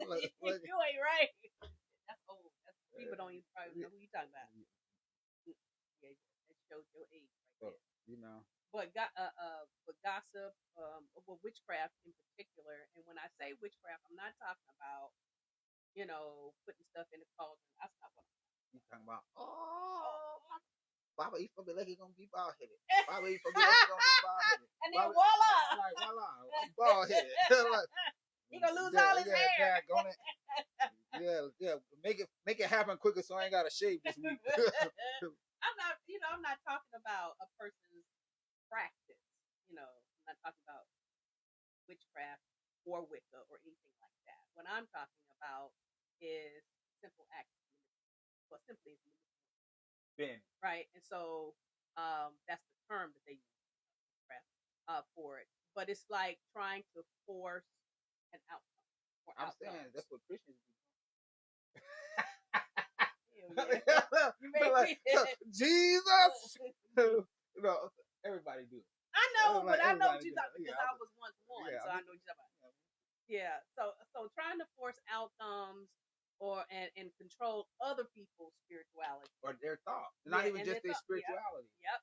Look. You ain't right. That's old. People don't even probably know who you talking about. Yeah, that shows your age right there. But gossip, witchcraft in particular. And when I say witchcraft, I'm not talking about putting stuff in the cauldron. That's not what I'm talking about. You talking about Baba, he's gonna be like he's gonna be bald headed. Baba, he's gonna be like he's gonna be bald headed. And then voila! Like voila, I'm bald headed. Like, he gonna lose all his hair. Yeah. Make it happen quicker so I ain't gotta shave this week. I'm not talking about a person's practice. I'm not talking about witchcraft or Wicca or anything like that. What I'm talking about is simple acts. Well, simply is Ben. Right, and so that's the term that they use for it. But it's like trying to force an outcome. I'm saying that's what Christians do. Jesus. Everybody do it. I know, but I know what you're talking about because I was once one, so I know what you're talking about. Yeah, so trying to force outcomes and control other people's spirituality or their thoughts, not even just their spirituality. Yep.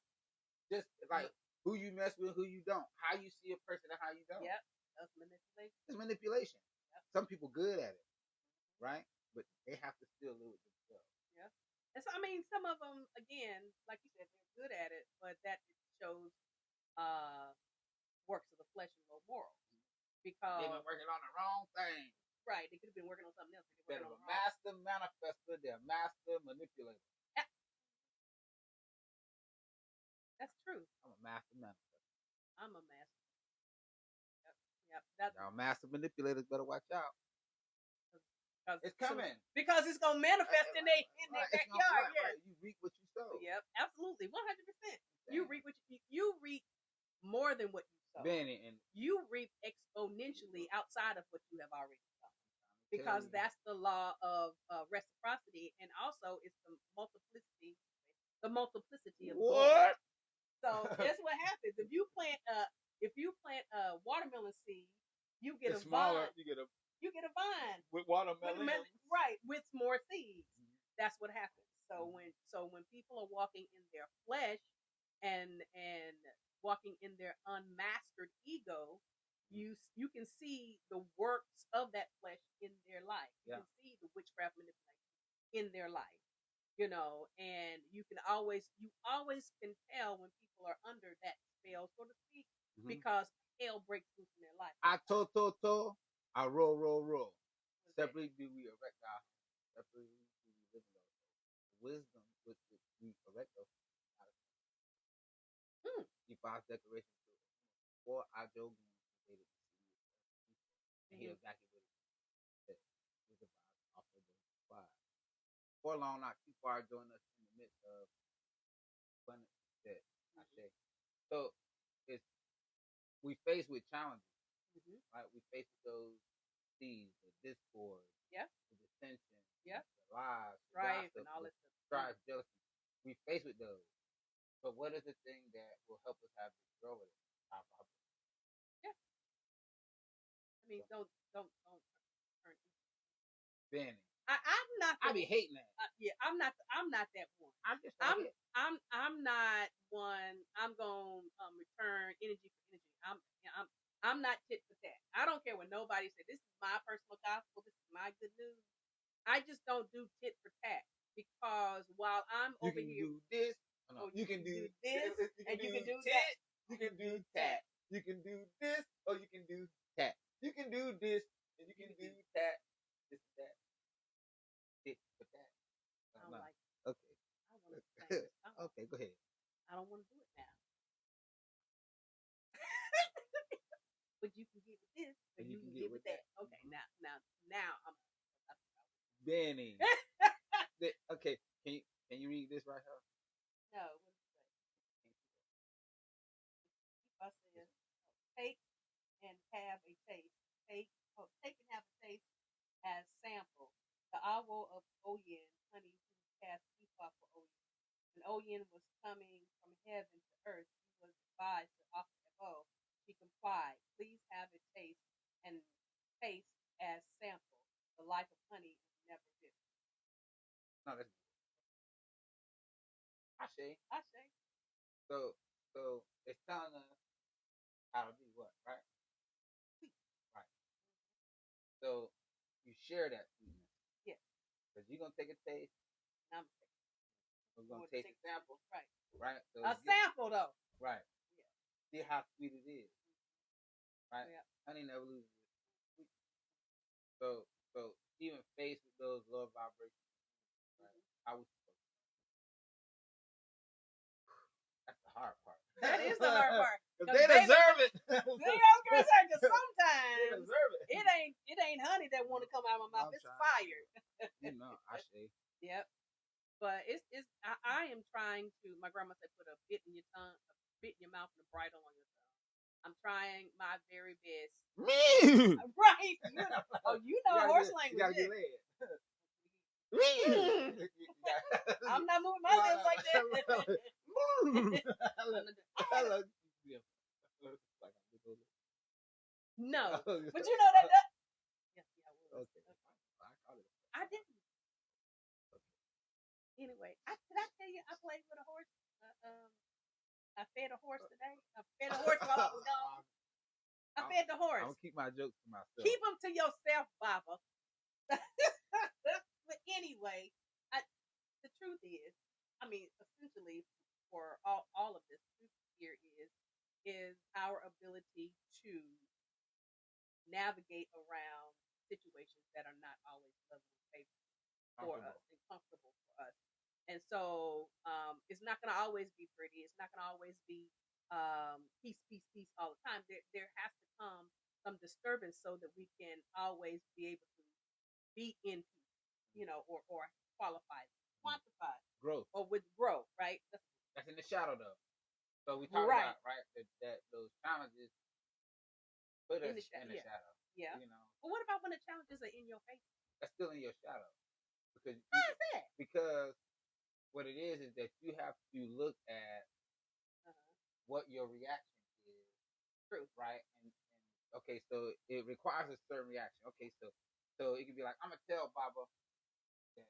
Just like who you mess with, who you don't, how you see a person and how you don't. Yep. That's manipulation. It's manipulation. Yep. Some people good at it, right? But they have to still live with themselves. Yeah. And so some of them, again, like you said, they're good at it, but that shows works of the flesh and low morals because they've been working on the wrong thing. Right, they could have been working on something else. They're a master manifester. They're a master manipulator. Yeah. That's true. I'm a master manifester. I'm a master. Yep. Y'all master manipulators better watch out. It's coming. Because it's gonna manifest in their backyard. Right. You reap what you sow. Yep, absolutely, 100%. You reap more than what you sow. And you reap exponentially outside of what you have already sown. Because that's the law of reciprocity, and also it's the multiplicity of what? So guess what happens if you plant a watermelon seed, you get a vine. You get a vine with watermelon, right? With more seeds. Mm-hmm. That's what happens. So when people are walking in their flesh and walking in their unmastered ego, you can see the works of that flesh in their life. You can see the witchcraft manipulation in their life, and you always can tell when people are under that spell, so to speak, because hell breaks loose in their life. I roll. Separately do we erect our home. Separately do we live in those. Wisdom with which we erect those. Keep our decorations for our jogging. And he exactly what it said. With the vibes off of the vibe. For long, not too far, join us in the midst of abundance that I say. So we face with challenges. Right? We face with those seeds, the discord, the dissension, the lies, strife, and all this stuff. Strife, jealousy. We face with those. But what is the thing that will help us have this grow with it? Yeah. I mean, don't turn. Benny. I'm not. I be hating that. Yeah, I'm not that one. I'm not one. I'm gonna return energy for energy. I'm not tit for tat. I don't care what nobody says. This is my personal gospel. This is my good news. I just don't do tit for tat because while I'm over here, do this. Oh, no. You can do this, and you can do that. You can do that. You can do this, or you can do that. You can do this, and you can do that. This, that. Tit for tat. I don't like it. Okay. I want to sing. Okay, go ahead. I don't want to do it now. But you can get with this, or you can get with that. Okay, now I'm. Benny. Okay, can you read this right here? No. What does it say? I said, take and have a taste. Take and have a taste as sample. The owl of Oyen, honey who cast ephah for Oyen. When Oyen was coming from heaven to earth, he was advised to offer a bow. She complied. Please have a taste and taste as sample. The life of honey is never bitter. No, that's I say. So it's telling us how to do what, right? Right. So you share that sweetness. Yeah. Because you're gonna take a taste. I'm We're gonna take a sample. Right. Right. So a sample though. Right. Yeah. See how sweet it is. Right. Yeah. Honey never loses its sweet. So even faced with those love vibrations, right? How we supposed to? That's the hard part. That is the hard part. They deserve it. Sometimes it ain't honey that want to come out of my mouth. It's fire. I say. Yep. But it's I am trying to. My grandma said, put a bit in your tongue, a bit in your mouth, and a bridle on your tongue. I'm trying my very best. Me. Right. You know horse language. I'm not moving my lips like that. No, but you know that. Yes, yeah, I will. Okay. I didn't. Anyway, did I tell you I played with a horse? I fed a horse today. I fed a horse while I was gone. I fed the horse. I'm gonna keep my jokes to myself. Keep them to yourself, Baba. But anyway, the truth is, I mean, essentially, for all of this, the truth here is our ability to navigate around situations that are not always lovely and favorable for us and comfortable for us. And so it's not going to always be pretty. It's not going to always be peace, peace, peace all the time. There has to come some disturbance so that we can always be able to be in peace, or quantify growth, or with growth, right? That's in the shadow though. So we talk about right that those challenges put us in the shadow. Yeah. But what about when the challenges are in your face? That's still in your shadow because why is that? Because what it is that you have to look at what your reaction is. True. Right. And okay, so it requires a certain reaction. Okay, so it could be like, I'm gonna tell Baba that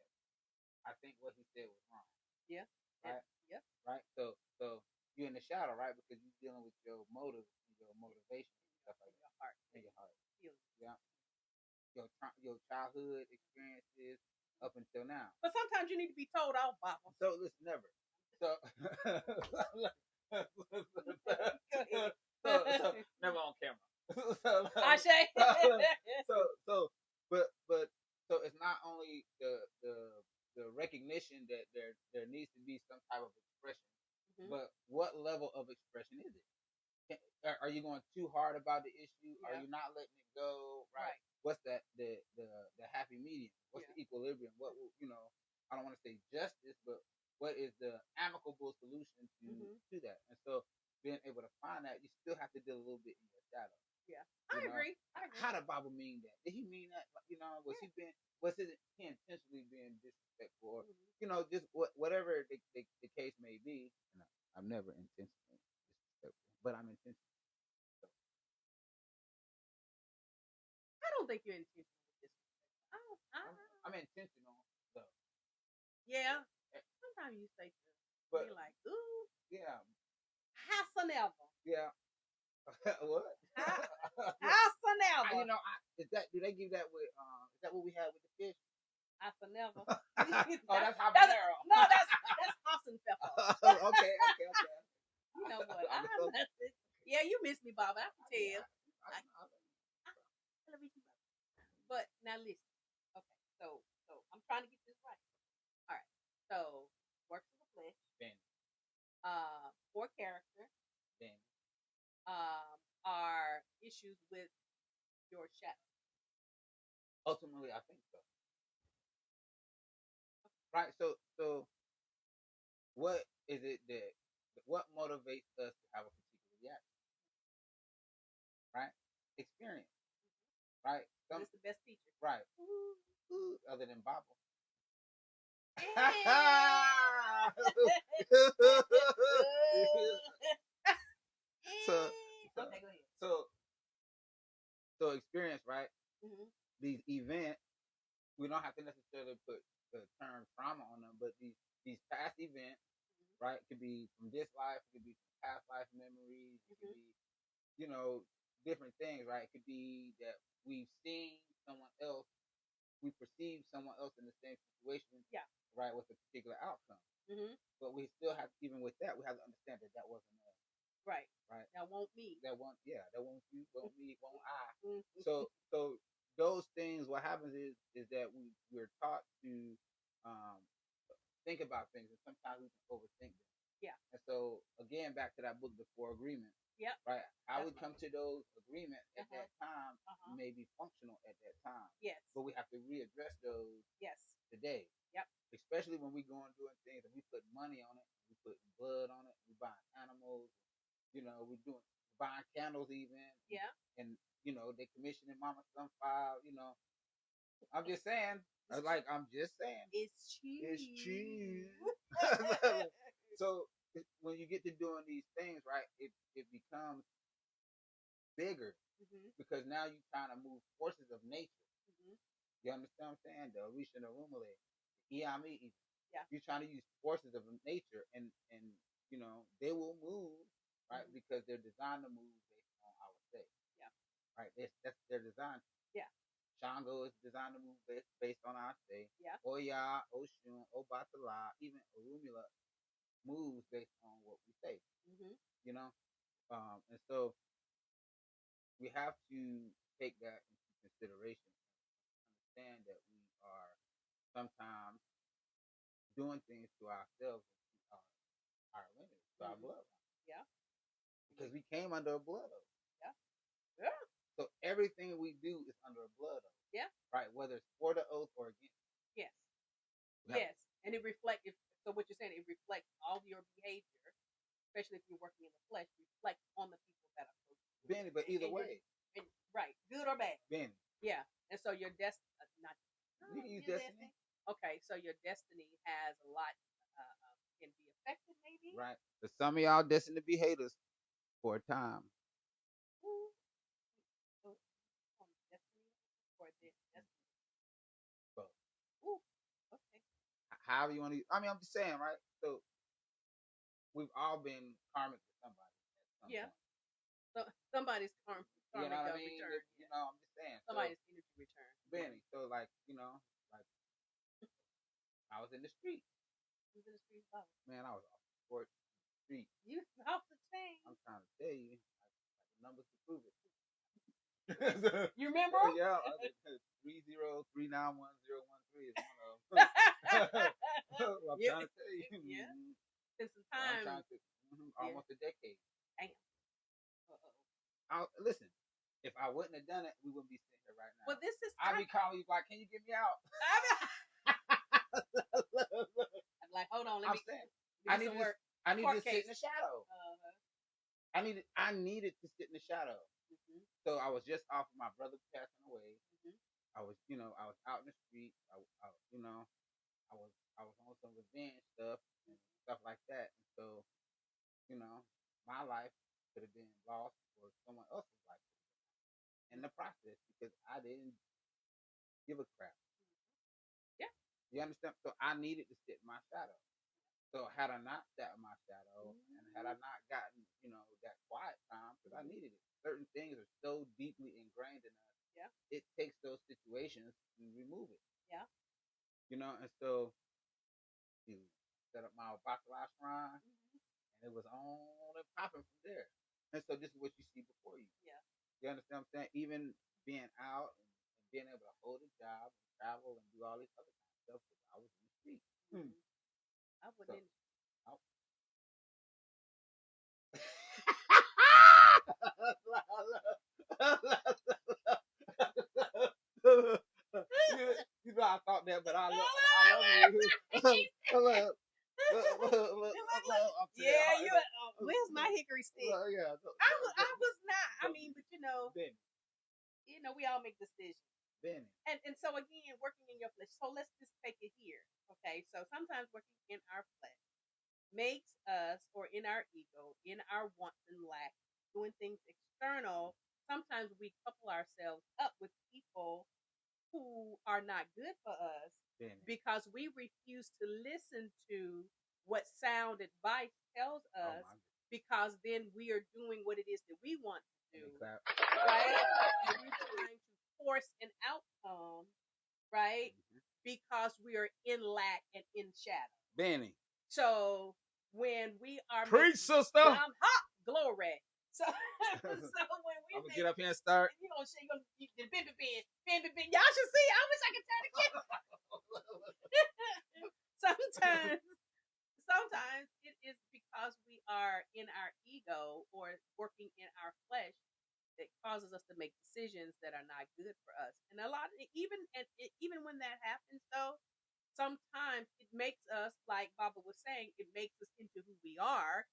I think what he said was wrong. Yeah. Right. Yeah. Right. So you're in the shadow, right? Because you're dealing with your motive, your motivation, stuff like that. Your heart. Yeah. Your childhood experiences up until now. But sometimes you need to be told off, Baba. So listen, never. So never on camera. I say. So it's not only the recognition that there needs to be some type of expression, but what level of expression is it? Are you going too hard about the issue? Yeah. Are you not letting it go? Right. What's that the happy medium? What's the equilibrium? What I don't want to say justice, but what is the amicable solution to that? And so being able to find that, you still have to deal a little bit in your shadow. Yeah, I agree. How did Baba mean that? Did he mean that? Was he intentionally being disrespectful, or just whatever the case may be? I'm never intentionally disrespectful, but I'm intentional. So, I don't think you're intentional with this. I'm intentional though. Yeah. Sometimes you say stuff. But You're like, ooh, yeah, howsoever. yeah. What? Howsoever. Is that? Do they give that with? Is that what we had with the fish? Howsoever. Oh, that's habanero. No, that's Austin pepper. Okay. You know what? Yeah, you miss me, Bob. I can tell. But now listen. Okay, so I'm trying to get this right. All right. So works of the flesh. Ben. Poor character. Ben. Are issues with your shadow. Ultimately, I think so. Right. So what is it that what motivates us to have a particular reaction? Right. Experience. Right. It's the best teacher. Right. Other than Bible. so okay, go ahead. So experience, right? Mm-hmm. These events, we don't have to necessarily put the term trauma on them, but these past events, right, could be from this life, it could be from past life memories, it could be, different things, right? It could be that we've seen someone else, we perceive someone else in the same situation, yeah, right, with a particular outcome. Mm-hmm. But we still have, even with that, we have to understand that that wasn't us. Right. Right. That won't me. That won't. Yeah. That won't you. Won't me. Won't I. So those things. What happens is that we're taught to think about things, and sometimes we can overthink them. Yeah. And so again, back to that book, The Four Agreements. Yep. Right. How we come to those agreements at that time may be functional at that time. Yes. But we have to readdress those. Yes. Today. Yep. Especially when we going doing things and we put money on it, we put blood on it, we buying animals. We're doing buying candles even. Yeah. And they commissioning Mama Sunfire. I'm just saying. I'm just saying. It's cheap. It's cheap. So when you get to doing these things, right, it becomes bigger because now you're trying to move forces of nature. You understand what I'm saying? The Orisha and the Rumale, the Iami. Yeah. You're trying to use forces of nature, and they will move. Right, because they're designed to move based on our state. Yeah. Right, that's their design. Yeah. Shango is designed to move based on our state. Yeah. Oya, Osun, Obatala, even Orumila moves based on what we say. And so we have to take that into consideration. Understand that we are sometimes doing things to ourselves, our lineage, to our bloodline. Yeah. Because we came under a blood oath. Yeah. Yeah. So everything we do is under a blood oath. Yeah. Right. Whether it's for the oath or against. Yes. Yes. And it reflects. So what you're saying, it reflects all of your behavior, especially if you're working in the flesh, reflects on the people that are close to you. Benny, but either way. Right. Good or bad. Benny. Yeah. And so your destiny, not. You can use destiny. Okay. So your destiny has a lot. Can be affected, maybe. Right. But some of y'all destined to be haters. For a time. However you want to. I'm just saying, right? So we've all been karmic to somebody. Yeah. Point. So somebody's karmic return. I'm just saying. Somebody's energy return. Benny. So like I was in the street. You was in the street, man. I was off the court. Street. You off the chain. I'm trying to tell you, the numbers to prove it. You remember? Yeah, 303910113 is one of them. I'm trying to tell you. Yeah. Since some time. Almost a decade. Damn. Listen, if I wouldn't have done it, we wouldn't be sitting here right now. Well, this is. I'd be calling you like, "Can you get me out?" I'm like, hold on, let me. I need to sit in the shadow. I needed to sit in the shadow. So I was just off of my brother passing away. I was out in the street. I was on some revenge stuff and stuff like that. And so my life could have been lost or someone else's life in the process because I didn't give a crap. Yeah. You understand? So I needed to sit in my shadow. So had I not sat in my shadow and had I not gotten, that quiet time, because I needed it. Certain things are so deeply ingrained in us. Yeah. It takes those situations to remove it. Yeah. And so you set up my Obatala shrine, and it was on and popping from there. And so this is what you see before you. Yeah. You understand what I'm saying? Even being out and being able to hold a job and travel and do all this other kind of stuff because I was in the street. I wouldn't. I thought that, but I love you. Yeah, where's my hickory stick? Yeah, I was not. I mean, but we all make decisions. And so again, working in your flesh. So let's just take it here. Okay. So sometimes working in our flesh makes us, or in our ego, in our wants and lacks, doing things external. Sometimes we couple ourselves up with people who are not good for us because we refuse to listen to what sound advice tells us, because then we are doing what it is that we want to do, right? And we're trying to force an outcome, right? Because we are in lack and in shadow. Benny. So when we are preach, sister, I'm hot, glory. So, when we I'm gonna get up here and start. You gonna say you been. Y'all should see. I wish I could turn the camera. Sometimes it is because we are in our ego or working in our flesh that causes us to make decisions that are not good for us. And a lot of even when that happens, though, sometimes it makes us, like Baba was saying, it makes us into who we are.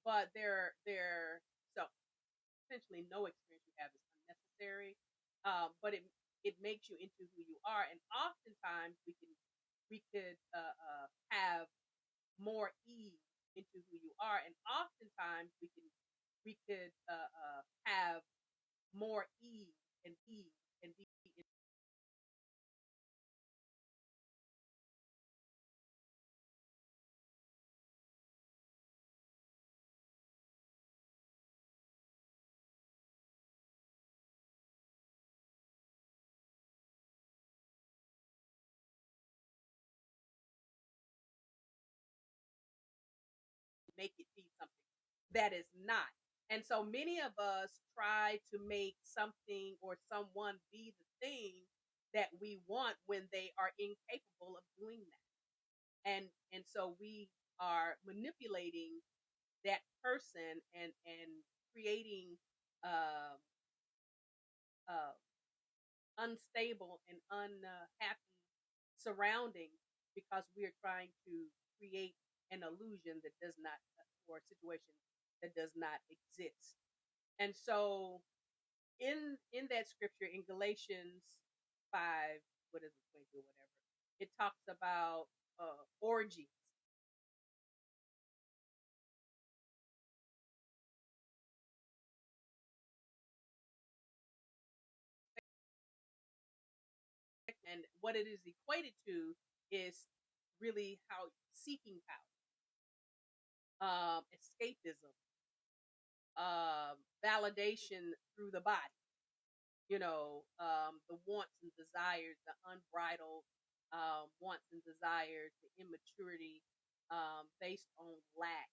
But so essentially no experience you have is unnecessary. But it makes you into who you are, and oftentimes we could have more ease into who you are, and oftentimes we could have more ease and be make it be something that is not. And so many of us try to make something or someone be the thing that we want when they are incapable of doing that. And so we are manipulating that person and creating uh, uh, unstable and unhappy surroundings because we are trying to create an illusion that does not, or a situation that does not exist. And so in that scripture in Galatians 5, what is it, 22 or whatever, it talks about orgies. And what it is equated to is really how seeking power, escapism, validation through the body, the wants and desires, the unbridled wants and desires, the immaturity based on lack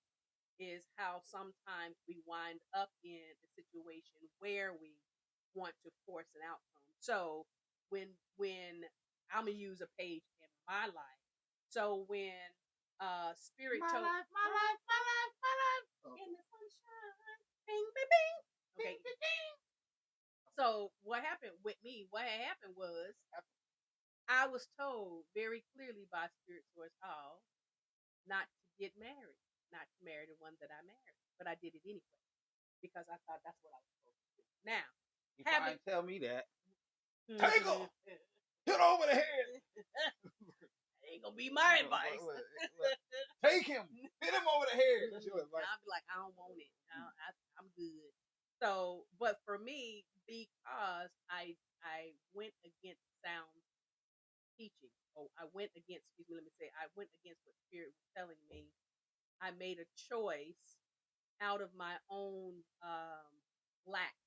is how sometimes we wind up in a situation where we want to force an outcome. So when I'm gonna use a page in my life. So when spirit my told life, my life, my life, my life. In the sunshine, bing, bing, bing. Okay. Bing, bing, bing. So what happened with me? What had happened was I was told very clearly by Spirit Source Hall not to get married, not to marry the one that I married, but I did it anyway because I thought that's what I was supposed to do. Now, you having tell me that. Take him, hit over the head. ain't gonna be my advice. Take him, hit him over the head. That's your advice. I'll be like, I don't want it. I'm good. So, but for me, because I went against sound teaching, I went against. I went against what Spirit was telling me. I made a choice out of my own lack,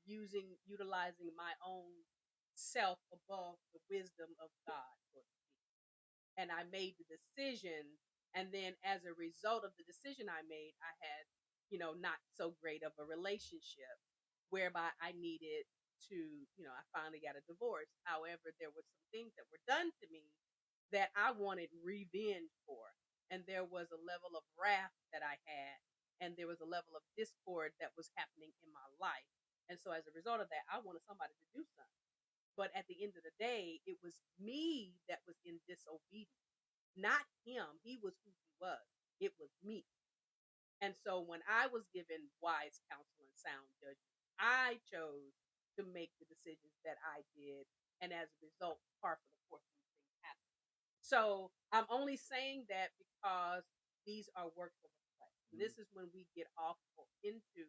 utilizing my own self above the wisdom of God, so to speak. And I made the decision, and then as a result of the decision I made, I had, not so great of a relationship, whereby I needed to, I finally got a divorce. However, there were some things that were done to me that I wanted revenge for. And there was a level of wrath that I had, and there was a level of discord that was happening in my life. And so as a result of that, I wanted somebody to do something. But at the end of the day, it was me that was in disobedience, not him. He was who he was. It was me. And so when I was given wise counsel and sound judgment, I chose to make the decisions that I did. And as a result, par for the course, these things happen. So I'm only saying that because these are works of the flesh. Mm-hmm. This is when we get off into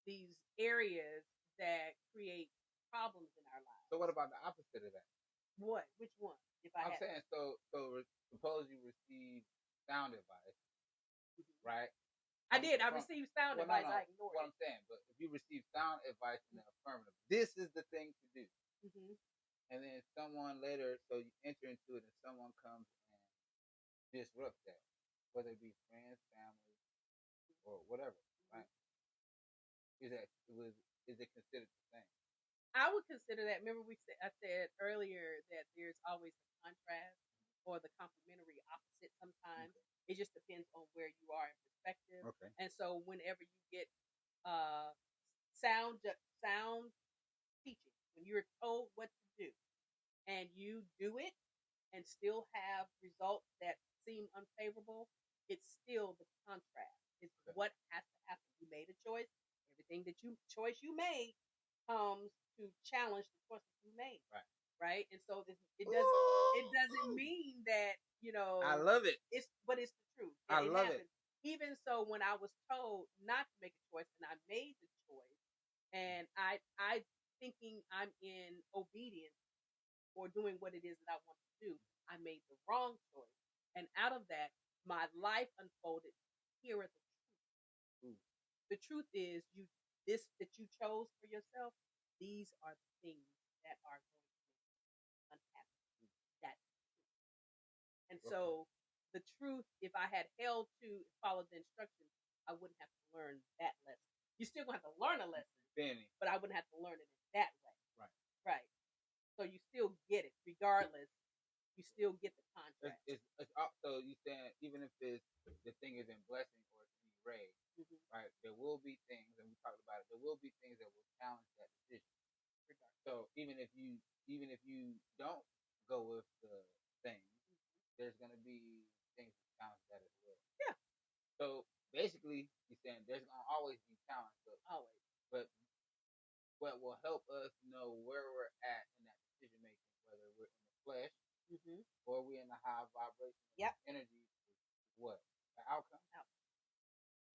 these areas that create problems in our lives. So what about the opposite of that? What? Which one? I'm saying, so suppose you receive sound advice, mm-hmm. right? I did. I received sound advice. No. I ignored what I'm saying, but if you receive sound advice in the affirmative, this is the thing to do. Mm-hmm. And then someone later, so you enter into it, and someone comes and disrupts that, whether it be friends, family, or whatever, right? Is it considered the same? I would consider that. Remember, I said earlier that there's always a contrast or the complementary opposite sometimes. Okay. It just depends on where you are in perspective. Okay. And so whenever you get sound teaching, when you're told what to do and you do it and still have results that seem unfavorable, it's still the contrast. It's okay. What has to happen. You made a choice. Everything choice you made comes to challenge the choice that you made. Right. And so it doesn't mean that, I love it. But it's the truth. I love it. Even so, when I was told not to make a choice and I made the choice, and I thinking I'm in obedience or doing what it is that I want to do, I made the wrong choice. And out of that, my life unfolded. Here is the truth. Ooh. The truth is that you chose for yourself. These are the things that are going to make you unhappy. That's the truth. And so the truth, if I had held to follow the instructions, I wouldn't have to learn that lesson. You're still going to have to learn a lesson, but I wouldn't have to learn it in that way. Right. So you still get it, regardless. You still get the contract. So you saying even if the thing is in blessing or it's being raised, mm-hmm. right? There will be things, and we talked about it. There will be things that will challenge that decision. So even if you don't go with the thing, mm-hmm. there's going to be things that challenge that as well. Yeah. So basically, you're saying there's going to always be challenge, always. But what will help us know where we're at in that decision making, whether we're in the flesh, mm-hmm. or we're in the high vibration energy, is what? The outcome.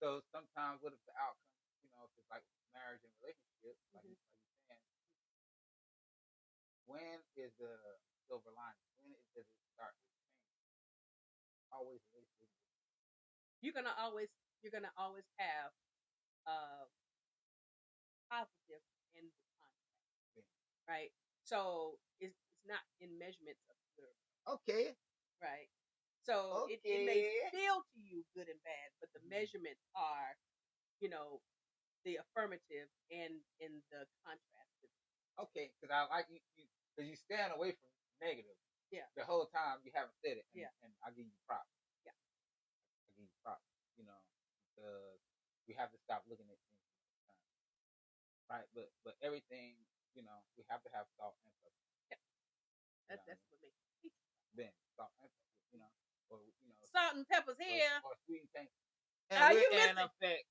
So sometimes, what if the outcome, if it's like marriage and relationship, like, mm-hmm. like you're saying, when is the silver lining? When does it start to change? Always. You're gonna always have positive in the contract, right? So it's not in measurements of good. Okay. Right. So it may feel to you good and bad, but the measurements are, the affirmative and in the contrast. Okay, because I like you because you stand away from negative. Yeah. The whole time you haven't said it. And I give you props. Yeah. I give you props. Because we have to stop looking at things all the time. Right? But everything, we have to have salt and pepper. Yeah. That's what makes it sweet. Then salt and pepper, or salt and pepper's here. Or sweet and tangy. Are you in effect.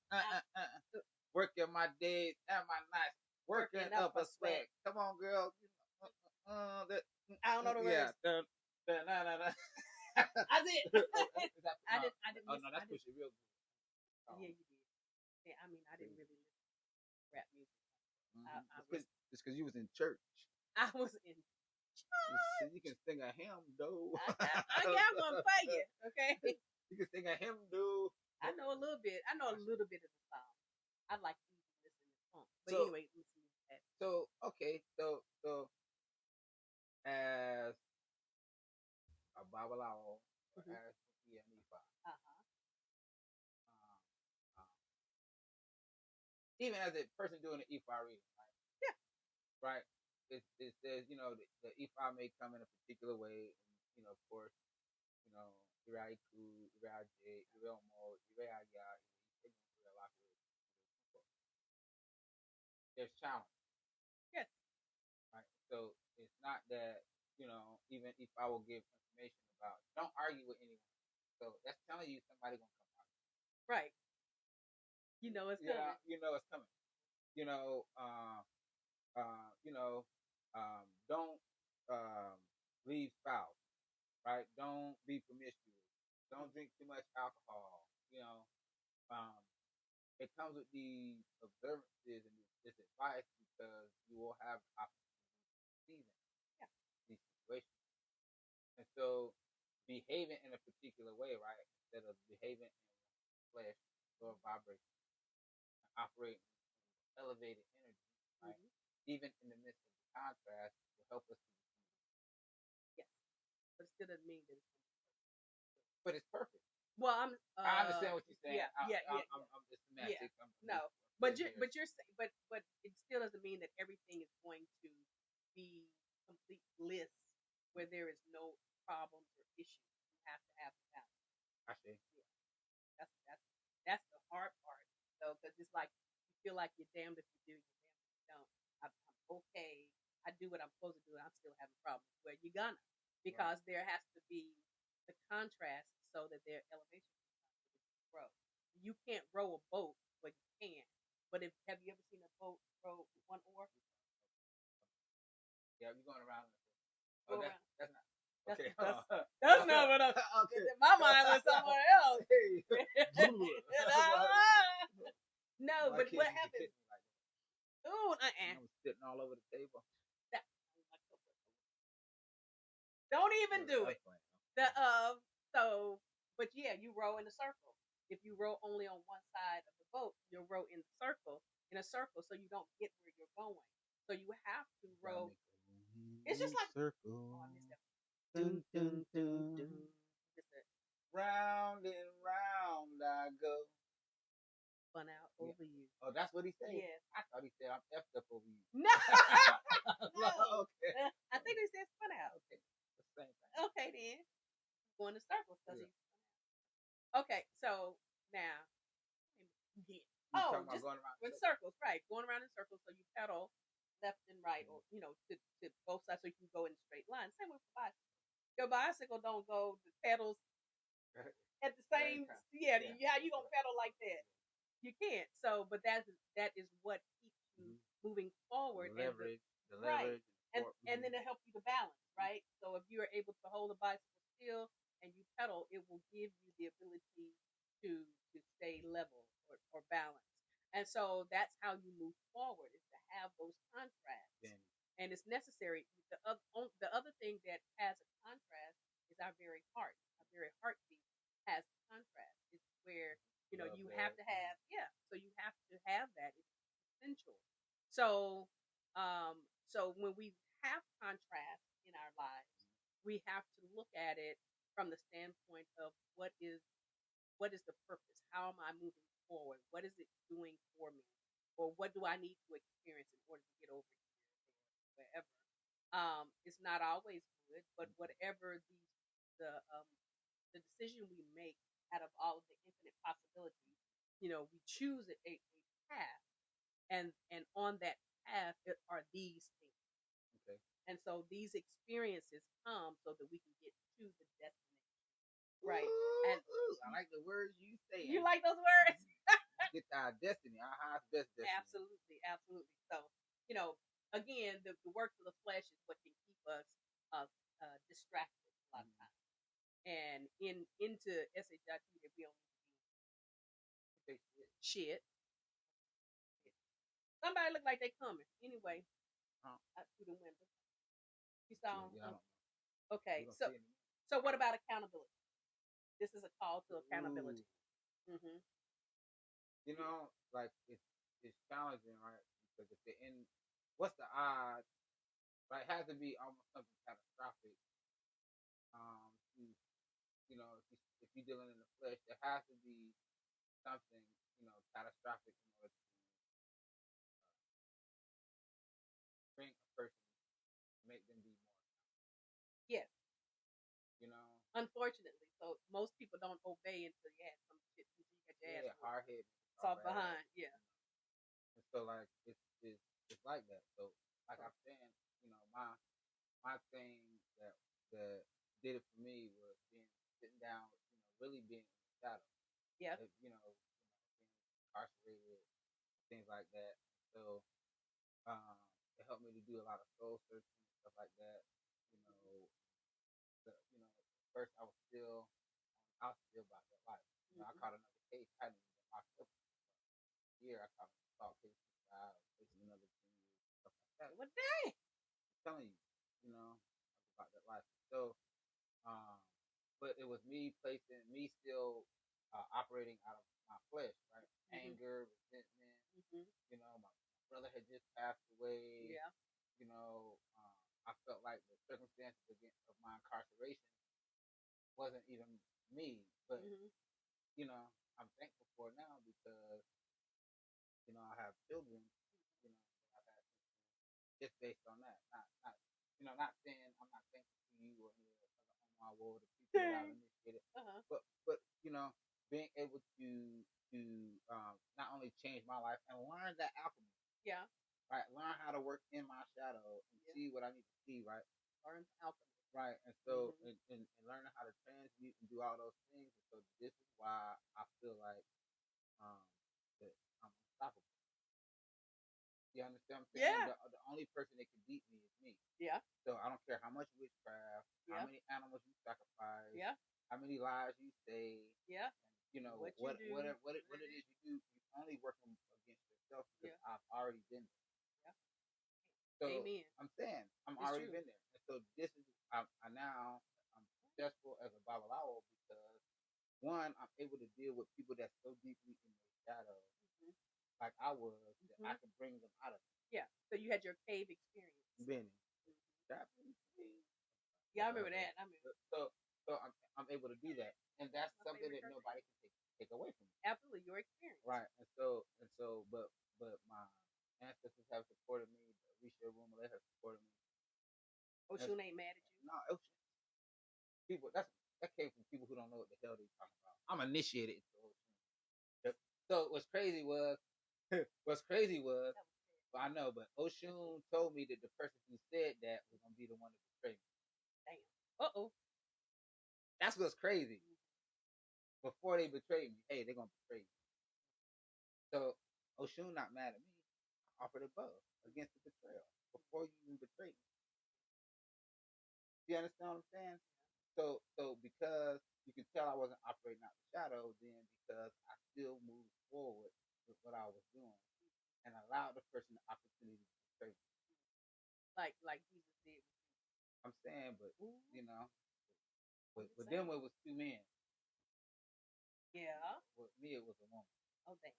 Working my days and my nights. Working up a sweat. Come on, girl. I don't know the words. No. I did. I didn't. Oh no, that's pushing real good. Oh. Yeah, you did. Yeah, I mean, I didn't really listen to rap music. It's because you was in church. I was in church. You can sing a hymn, though. I'm gonna play you, okay? You can sing a hymn, dude. I know a little bit. I know a little bit of the song. I like to listen to songs. But anyway, listen to that. So okay, so as a Babalawo, or as Ifa, even as a person doing an Ifa reading, right? Yeah. Right. It says, the Ifa may come in a particular way, and of course, Iraiku, Iraje, Ireomo, Ireaya, there's challenge. Yes. Right. So it's not that, even if I will give information about, don't argue with anyone. So that's telling you somebody gonna come out. Right. You know it's coming. Yeah, you know it's coming. Don't leave spouse, right? Don't be promiscuous. Don't drink too much alcohol. It comes with these observances and this advice because you will have opportunities to see them. Yeah. These situations. And so behaving in a particular way, right? Instead of behaving in flesh or vibration, operating elevated energy, right? Even in the midst of the contrast, will help us to become. Yes, but it still doesn't mean that it's perfect. But it's perfect. Well, I understand what you're saying. Yeah. I'm just semantic. Yeah. No, but you're saying, but it still doesn't mean that everything is going to be complete bliss where there is no problems or issues. You have to have balance. I see. Yeah. That's the hard part, though, because it's like you feel like you're damned if you do, you're damned if you don't. I'm okay. I do what I'm supposed to do, and I'm still having problems. Well, you're gonna, because there has to be the contrast so that their elevation can grow. You can't row a boat, but you can. But have you ever seen a boat row one oar? Yeah, you're going around. That's not. Okay, that's not what I'm. Okay. My mind was somewhere else. No, but what happened? Ooh, I'm sitting all over the table. Don't even do it. But yeah, you row in a circle. If you row only on one side of the boat, you'll row in a circle, so you don't get where you're going. So you have to row. It's just like circle. Oh, I missed that. Dun, dun, dun, dun. Round and round I go. Spun out over you. Oh, that's what he said? Yeah. I thought he said I'm effed up over you. No. No. Okay. I think he said spun out. Okay. The same thing. Okay then. Going in circles because he's spun out. Okay, so now just going around in circles, right? Going around in circles, so you pedal left and right, or to both sides, so you can go in a straight line. Same with the bicycle. Your bicycle don't go the pedals at the same. Yeah, how you gonna pedal like that? You can't. So, but that is what keeps you moving forward. The leverage, right? And then it helps you to balance, right? So if you are able to hold a bicycle still and you pedal, it will give you the ability to stay level or balance. And so that's how you move forward, is to have those contrasts. And it's necessary. The other thing that has a contrast is our very heart. Our very heartbeat has contrast. It's where you have to have so you have to have that. It's essential. So when we have contrast in our lives, we have to look at it from the standpoint of what is the purpose? How am I moving forward? What is it doing for me? Or what do I need to experience in order to get over here, wherever? It's not always good, but whatever the decision we make out of all of the infinite possibilities, we choose a path, and on that path are these things. Okay. And so these experiences come so that we can get to the destination. Right. And I like the words you say. You like those words? Get our destiny, our highest best destiny. Absolutely. So, again, the works of the flesh is what can keep us distracted, lot of times. And into SHIT that we don't shit. Somebody look like they coming. Anyway, out through the window. You saw? Yeah, okay, so what about accountability? This is a call to accountability. Mm-hmm. You know, like it's challenging, right? Because if they're in, what's the odds? Like, it has to be almost something catastrophic. To, you know, if you're dealing in the flesh, there has to be something, you know, catastrophic in order to bring a person, make them be more. Yes. You know. Unfortunately, so most people don't obey until you have some shit. You get your ass hard head. Soft behind, yeah. And so like it's like that. So like I'm saying, you know, my thing that did it for me was sitting down, you know, really being in the shadow. Yeah. You know, being incarcerated, things like that. So it helped me to do a lot of soul searching and stuff like that. You know, first I was still about that life. You know, I caught another case. I hadn't even been locked up year. I caught a assault case, facing another 10 years, stuff like that. What day? I'm telling you, you know, about that life. So, but it was me still operating out of my flesh, right? Mm-hmm. Anger, resentment. Mm-hmm. You know, my brother had just passed away. Yeah. You know, I felt like the circumstances of my incarceration wasn't even me, but you know, I'm thankful for it now because you know I have children. You know, I've had just based on that. Not you know, not saying I'm not thankful to you or any other my world or people that I've initiated, but you know, being able to not only change my life and learn that alchemy. Yeah. Right. Learn how to work in my shadow and see what I need to see. Right. Learn alchemy. Right, and so and learning how to transmute and do all those things. And so this is why I feel like that I'm unstoppable. You understand what I'm saying? Yeah. The only person that can beat me is me. Yeah. So I don't care how much witchcraft, how many animals you sacrifice, how many lies you say. Yeah. And, you know what it is you do. You're only working against yourself because I've already been there. Yeah. So amen. I'm saying I'm already been there. And so this is I'm successful as a babalawo because one, I'm able to deal with people that's so deeply in their shadow, like I was, that I can bring them out of it. Yeah. So you had your cave experience. Been. Yeah, I remember that. So I'm able to do that, and that's something that nobody can take away from me. Absolutely, your experience. Right, and so, but my ancestors have supported me. Risha Rumale has supported me. Osun ain't mad at you. No, Osun. People that came from people who don't know what the hell they talking about. I'm initiated into Osun. So what's crazy was well, I know, but Osun told me that the person who said that was gonna be the one to betray me. Damn. That's what's crazy. Before they betray me, hey, they're gonna betray you. So Osun not mad at me. I offered above against the betrayal before you even betrayed me. You understand what I'm saying? So because you can tell I wasn't operating out the shadow, then because I still moved forward with what I was doing and allowed the person the opportunity to betray me. Like Jesus did. I'm saying, but you know, but them it was two men. Yeah. With me it was a woman. Oh damn.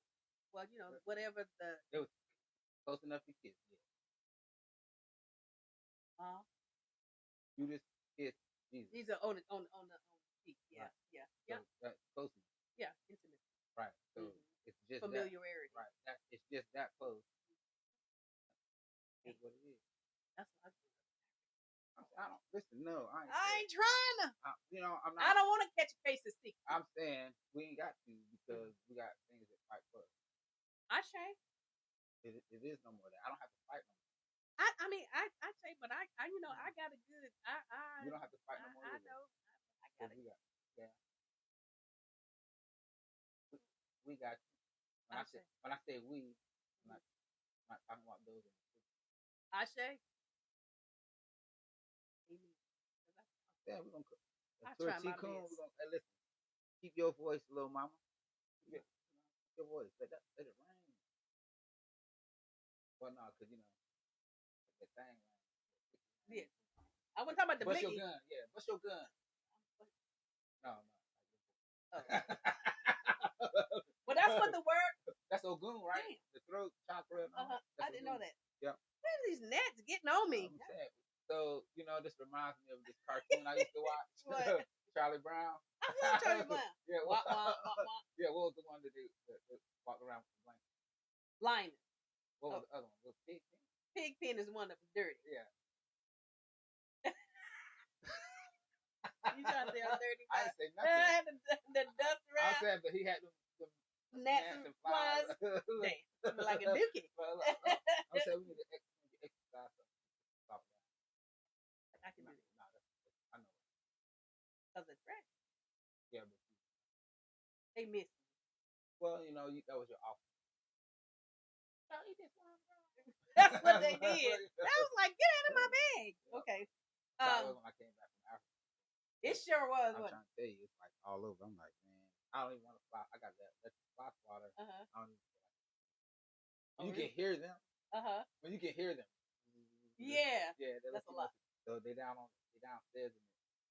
Well, you know, whatever it was close enough to kiss. Yeah. You just kiss Jesus. These are on the cheek. Yeah, right. Yeah. So that's close enough. Yeah, intimacy. Right. So it's just familiarity. Right. It's just that close. It's what it is. That's what I don't listen. No, I ain't trying to. You know, I'm not. I don't want to catch a case of secret. I'm saying we ain't got to because we got things that fight for us. I say. It is no more that I don't have to fight no more. I mean I say, but I you know I got a good you don't have to fight no more. I know. I got it. We got you. When I say we, I'm not talking about those. I say. Amen. Yeah, we're gonna cook. I try my Coon, best. we're gonna listen. Keep your voice, little mama. Keep your voice. Let it rain. Well, no, cause that thing. Yeah. I wasn't talking about the Bust blicky. your gun. Yeah, bust your gun. No. Oh. Well, that's what the word. That's Ogun, right? Damn. The throat chakra. I didn't know that. Yep. Where are these gnats getting on me? So this reminds me of this cartoon I used to watch. What? Charlie Brown. I love Charlie Brown. Yeah. Wah, wah, wah, wah. Yeah. What was the one that they walk around with the blanket? Lineage. What was the other one? Was Pigpen? Pigpen is the one that was dirty. Yeah. You trying to say I'm dirty? I didn't say nothing. the dust around. I said, but he had them gnats and flies. Damn, like a dookie. I said we need to exercise something. I can do that. I know. Cause it's fresh. Yeah, but they missed me. Well, that was your offer. Oh, eat this one, bro. That's what they did. I was like, get out of my bag. Yeah. Okay. When I came back from Africa. It sure was. I'm trying to tell you, it's like all over. I'm like, man, I don't even want to fly. I got that fly swatter. I don't even feel like it. You can hear them. When you can hear them. Yeah. Yeah, that's a lot. So they downstairs in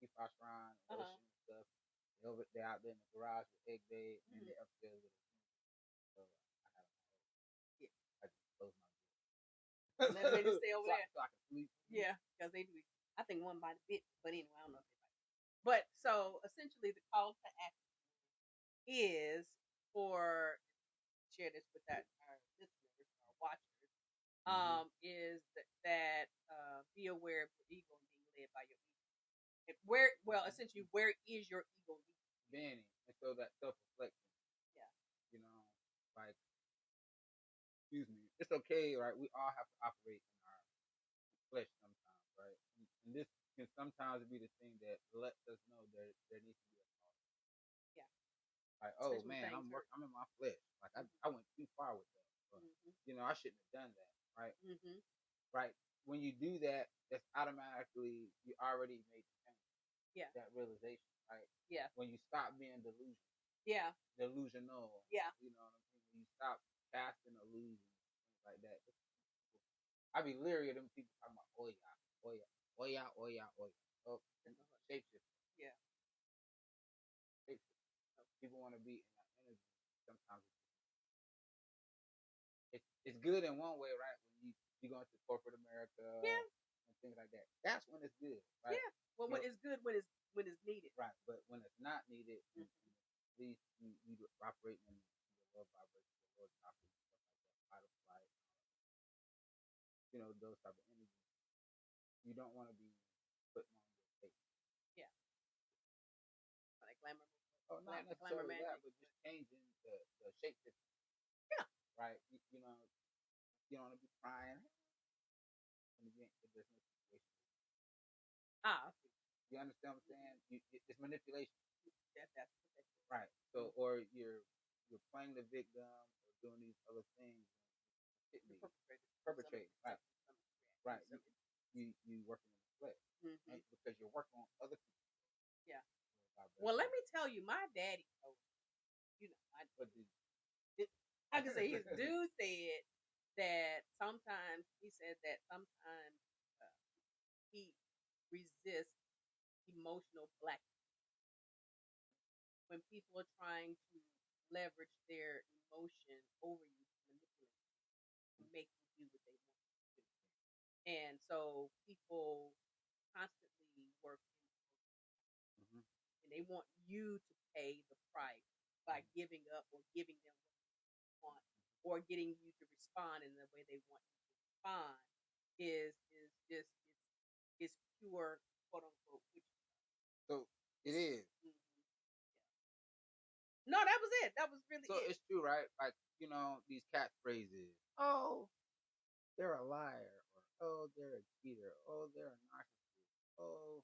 the Ephah Shrine, Osun and stuff. They're out there in the garage with Egg Bay, and they're upstairs with us. So I just close my door. Let me just stay over there. So I can sleep. Yeah, because they do. I think one might have bit, but anyway, I don't know if they bite. But so essentially, the call to action is for share this with our listeners, our watchers. Is that be aware of your ego and being led by your ego. Essentially, where is your ego leading? And so that self-reflection. Yeah. Like, excuse me, it's okay, right? We all have to operate in our flesh sometimes, right? And this can sometimes be the thing that lets us know there needs to be a pause. Yeah. Like, oh man, I'm in my flesh. Like I went too far with that. But, I shouldn't have done that, right? Right. When you do that, that's automatically you already made the change. Yeah. That realization, right? Yeah. When you stop being delusional. Yeah. Delusional. Yeah. You know what I mean? When you stop casting illusions, things like that. I be leery of them people talking about Oya. Oh, shapeshift. Yeah. Shapeshift. People want to be in that energy. Sometimes it's good in one way, right? When you go into corporate America, yeah, and things like that. That's when it's good, right? Yeah. Well, when it's good, when it's needed, right? But when it's not needed, at least you operate in the low vibration, the low topic, stuff like that, fight or flight, those type of energy. You don't want to be putting on your face. Yeah. Like glamour. Oh, not necessarily that, but just changing the shape. Yeah. Right. You don't want to be crying. And again, there's no situation. You understand what I'm saying? It's manipulation. That's right. So, or you're playing the victim or doing these other things. Perpetrate. Right. Right. You working in the flesh because you're working on other people. Yeah. Well, let me tell you, my daddy told me, I can say his dude said that sometimes he resists emotional blackmail when people are trying to leverage their emotion over you to manipulate you, to make you do what they want you to do. And so people constantly work in and they want you to pay the price by giving up or giving them what they want or getting you to respond in the way they want you to respond is just it's pure quote unquote witchcraft. So it is. Yeah. No, that was it. That was really so it. It's true, right? Like, these catchphrases. Oh, they're a liar. Or, oh, they're a cheater. Oh, they're a narcissist. Oh,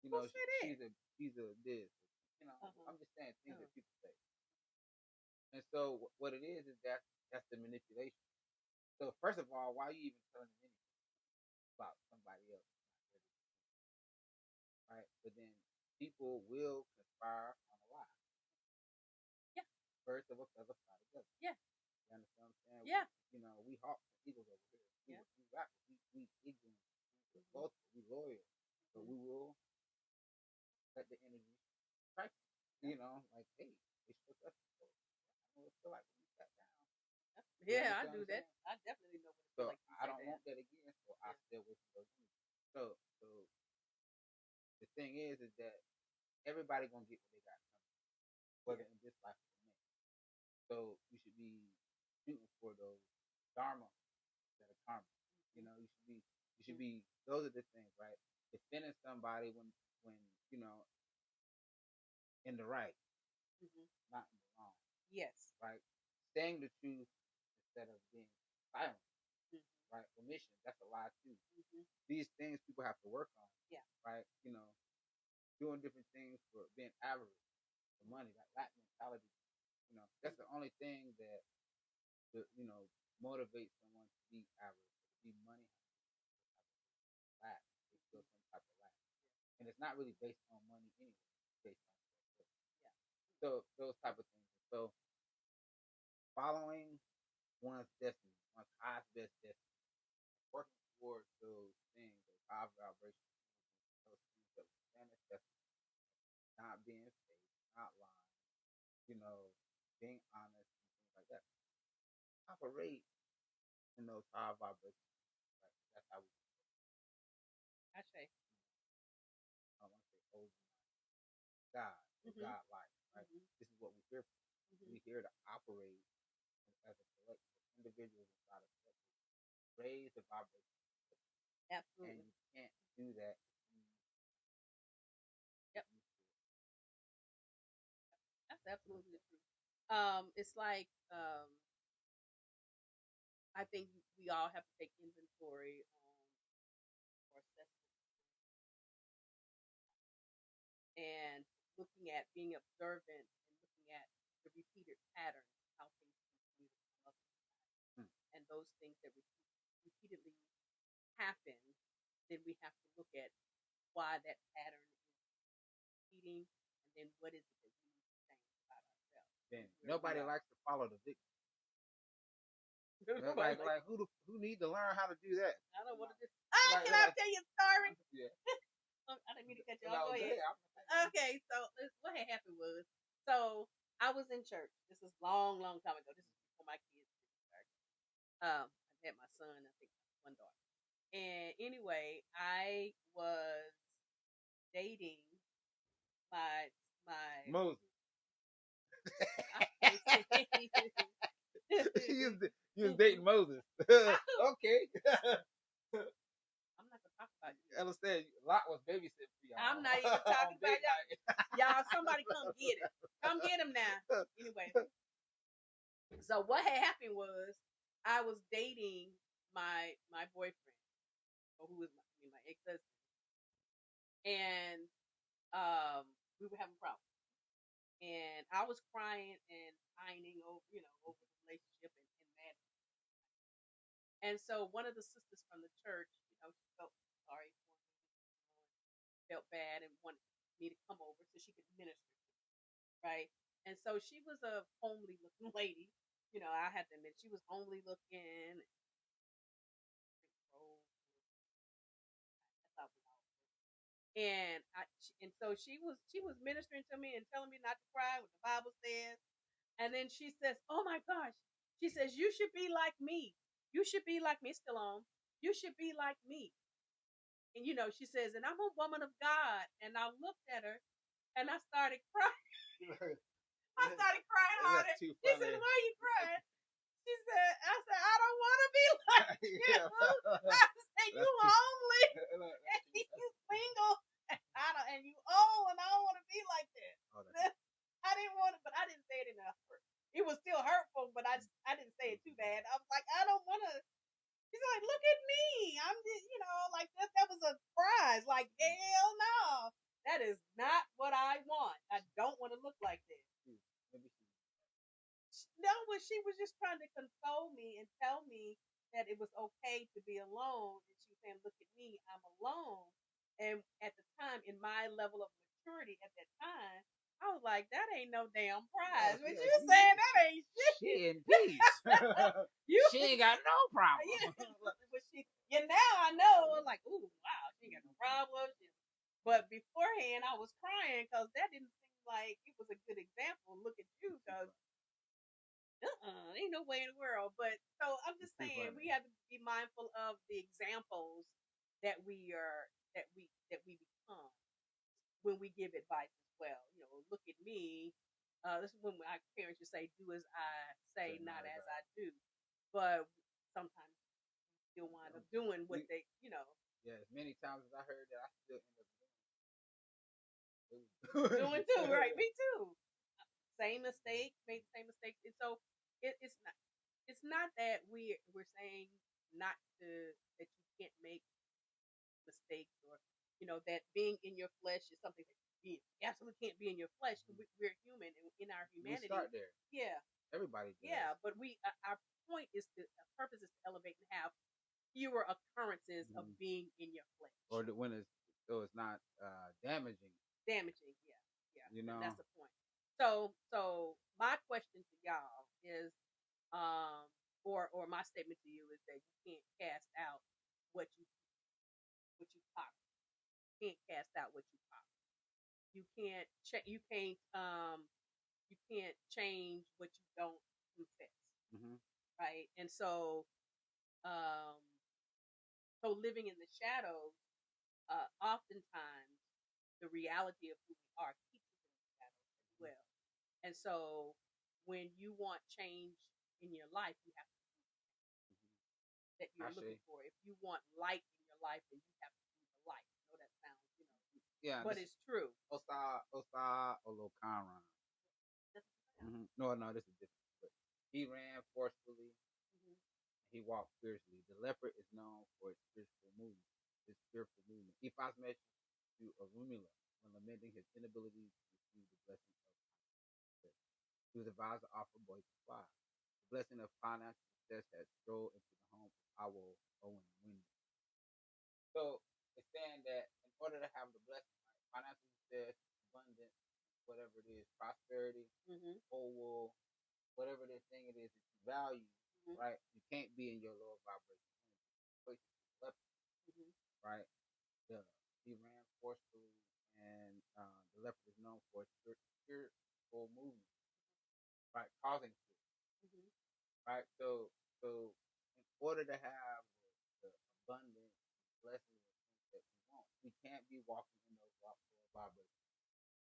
she's a this. I'm just saying things that people say. And so what it is that's the manipulation. So first of all, why are you even telling them anything about somebody else? Right? but then people will conspire on a lie. Yeah. Birds of a feather fly together. Yeah. You understand what I'm saying? Yeah. We hawks and eagles over here. We rappers. We ignorant. We loyal. So we will let the energy strike. Like, hey, they shook us. So I don't feel like we sat down. Yeah, I do that. I definitely know what it feels like. I don't want that again, so I stay away from those things. So the thing is that everybody gonna get what they got coming, whether in this life or the next. So you should be shooting for those dharma that are karma. You should be. Those are the things, right? Defending somebody when in the right, not in the wrong. Yes. Right. Saying the truth instead of being silent. Right. Omission. That's a lie too. These things people have to work on. Yeah. Right. Doing different things for being average, for money, that Latin mentality. That's the only thing that motivates someone to be average, to be money, lack. They feel some type of lack, and it's not really based on money anyway. It's based on so those type of things. So following one's destiny, one's highest best destiny, working towards those things, those high vibrations, those things that we manifest, not being fake, not lying, being honest and things like that. Operate in those high vibrations. Right? That's how we. I say. I want to say, oh God, God like, right? This is what we're here for. We're here to operate as a collective, individuals inside of collective, raise the vibration. Absolutely. And you can't do that. Yep. That's absolutely true. It's like I think we all have to take inventory on our assessment and looking at being observant and looking at the repeated patterns, how things continue to come up and those things that repeatedly happen, then we have to look at why that pattern is repeating and then what is it that we need to change about ourselves. Then nobody likes to follow the victim. Like who need to learn how to do that? I don't want to do. Can I tell you a story? Yeah. I didn't mean to cut you off. Go ahead. Okay, so what had happened was, so I was in church. This was long time ago. This is before my kids started. I had my son, I think one daughter. And anyway, I was dating my Moses. You was dating Moses. Okay. I'm not gonna talk about you. Understand? Lot was babysitting for y'all. I'm not even talking about y'all. Y'all, somebody come get him. Come get him now. Anyway, so what had happened was I was dating my boyfriend, who was my ex-husband, and we were having problems. And I was crying and pining over the relationship and mad. And so one of the sisters from the church, she felt sorry for me, felt bad, and wanted me to come over so she could minister to me, right? And so she was a homely looking lady. I had to admit she was homely looking. And so she was ministering to me and telling me not to cry, what the Bible says. And then she says, "Oh my gosh," she says, "you should be like me. You should be like me." It's still on. "You should be like me." And she says, "And I'm a woman of God." And I looked at her and I started crying. I started crying harder. She said, "Why are you crying?" I said, "I don't want to be like you." I said, "You homely and you single and you old, and I don't want to be like that." I didn't want it, but I didn't say it enough. It was still hurtful, but I didn't say it too bad. I was like, "I don't want to." She's like, "Look at me. I'm just, like that was a surprise. Like, hell no. That is not what I want. I don't want to look like that." No, but she was just trying to console me and tell me that it was okay to be alone. And she was saying, "Look at me, I'm alone." And at the time, in my level of maturity at that time, I was like, that ain't no damn prize. But you saying that ain't shit. She in peace. She ain't got no problem. Now I know, like, ooh, wow, she ain't got no problem. But beforehand, I was crying because that didn't seem like it was a good example. Look at you, because ain't no way in the world. But so I'm just saying, we have to be mindful of the examples that we become when we give advice as well. Look at me. This is when my parents would say, "Do as I say, not as I do." But sometimes you'll wind up doing what they. Yeah, as many times as I heard that, I still end up doing too. Right, me too. Same mistake, made the same mistakes, and so it's not. It's not that we're saying not to that you can't make mistakes, or that being in your flesh is something that you absolutely can't be in your flesh. We're human, and in our humanity, we start there. Yeah, everybody does. Yeah, but our point is our purpose is to elevate and have fewer occurrences of being in your flesh, or when it's not damaging. Damaging, yeah. That's the point. So my question to y'all is, or my statement to you is that you can't cast out what you pop. You can't cast out what you pop. You can't you can't change what you don't confess. Right? And so living in the shadows, oftentimes the reality of who we are keeps us in the shadows as well. And so when you want change in your life, you have to do that you're looking for. If you want light in your life, then you have to be the light. I know that sounds, yeah, but it's true. Osa Olokanran. No, this is different. But he ran forcefully. He walked fiercely. The leopard is known for its spiritual movement. Ifa's message to Arumila when lamenting his inability to receive the blessing of success. He was advised to offer boy to fly. The blessing of financial success had strolled into the home of Awo Owen Windy. So it's saying that in order to have the blessing, right, financial success, abundance, whatever it is, prosperity, whole, whatever this thing it is that you value, right? You can't be in your lower vibration. Right? He ran forcefully, and the leopard is known for spiritual movement, right? Causing fear, right? So in order to have the abundant blessings that we want, we can't be walking in those lower vibrations.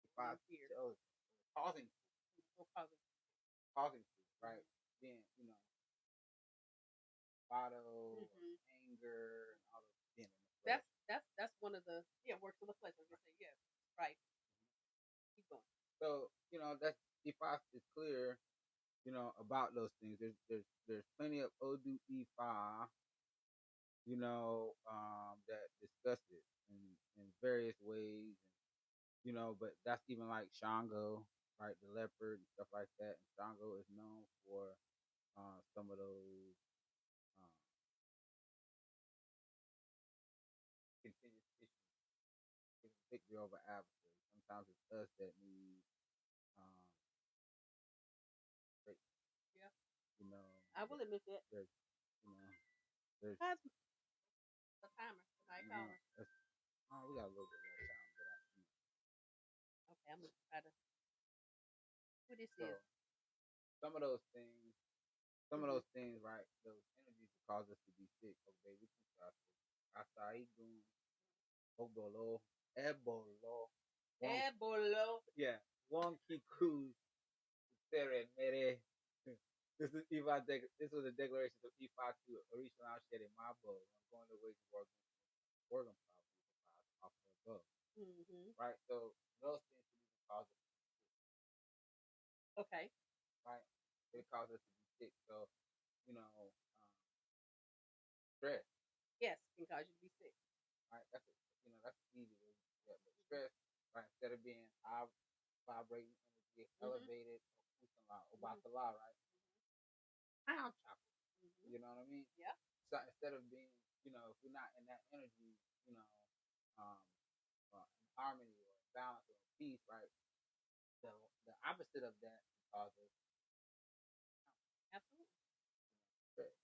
If I tell causing fear, right? Being, bottle, anger, and all of being in the flesh. That's one of the works of the flesh. I was gonna say, yeah, right. Keep going. So that's Ifa is clear, about those things. There's plenty of Odu Ifa, that discuss it in various ways, and but that's even like Shango, right? The leopard and stuff like that. And Shango is known for some of those continuous issues, victory over adversary. Sometimes it's us that need break. Yeah. I will admit that. There's the timer. We got a little bit more time, but okay, I'm gonna try to. Who this is? Some of those things, right? Those energies cause us to be sick. Okay, we can start. Asaigun, Obolo, Ebolo, yeah, Wonkiku, Sere Mere. This was a declaration of Ifa to Orisha Shed in my bow. I'm going to wage war organ problems off the above. Right? So those things can even cause us to be sick. Okay. Right? They cause us to be sick. So, stress. Yes, can cause you to be sick. Right? That's easy way to do that. But stress, right, instead of being high vibrating energy, elevated, Obatala, right? You know what I mean? Yeah. So instead of being, if we're not in that energy, harmony or balance or peace, right? The opposite of that causes Absolutely. stress,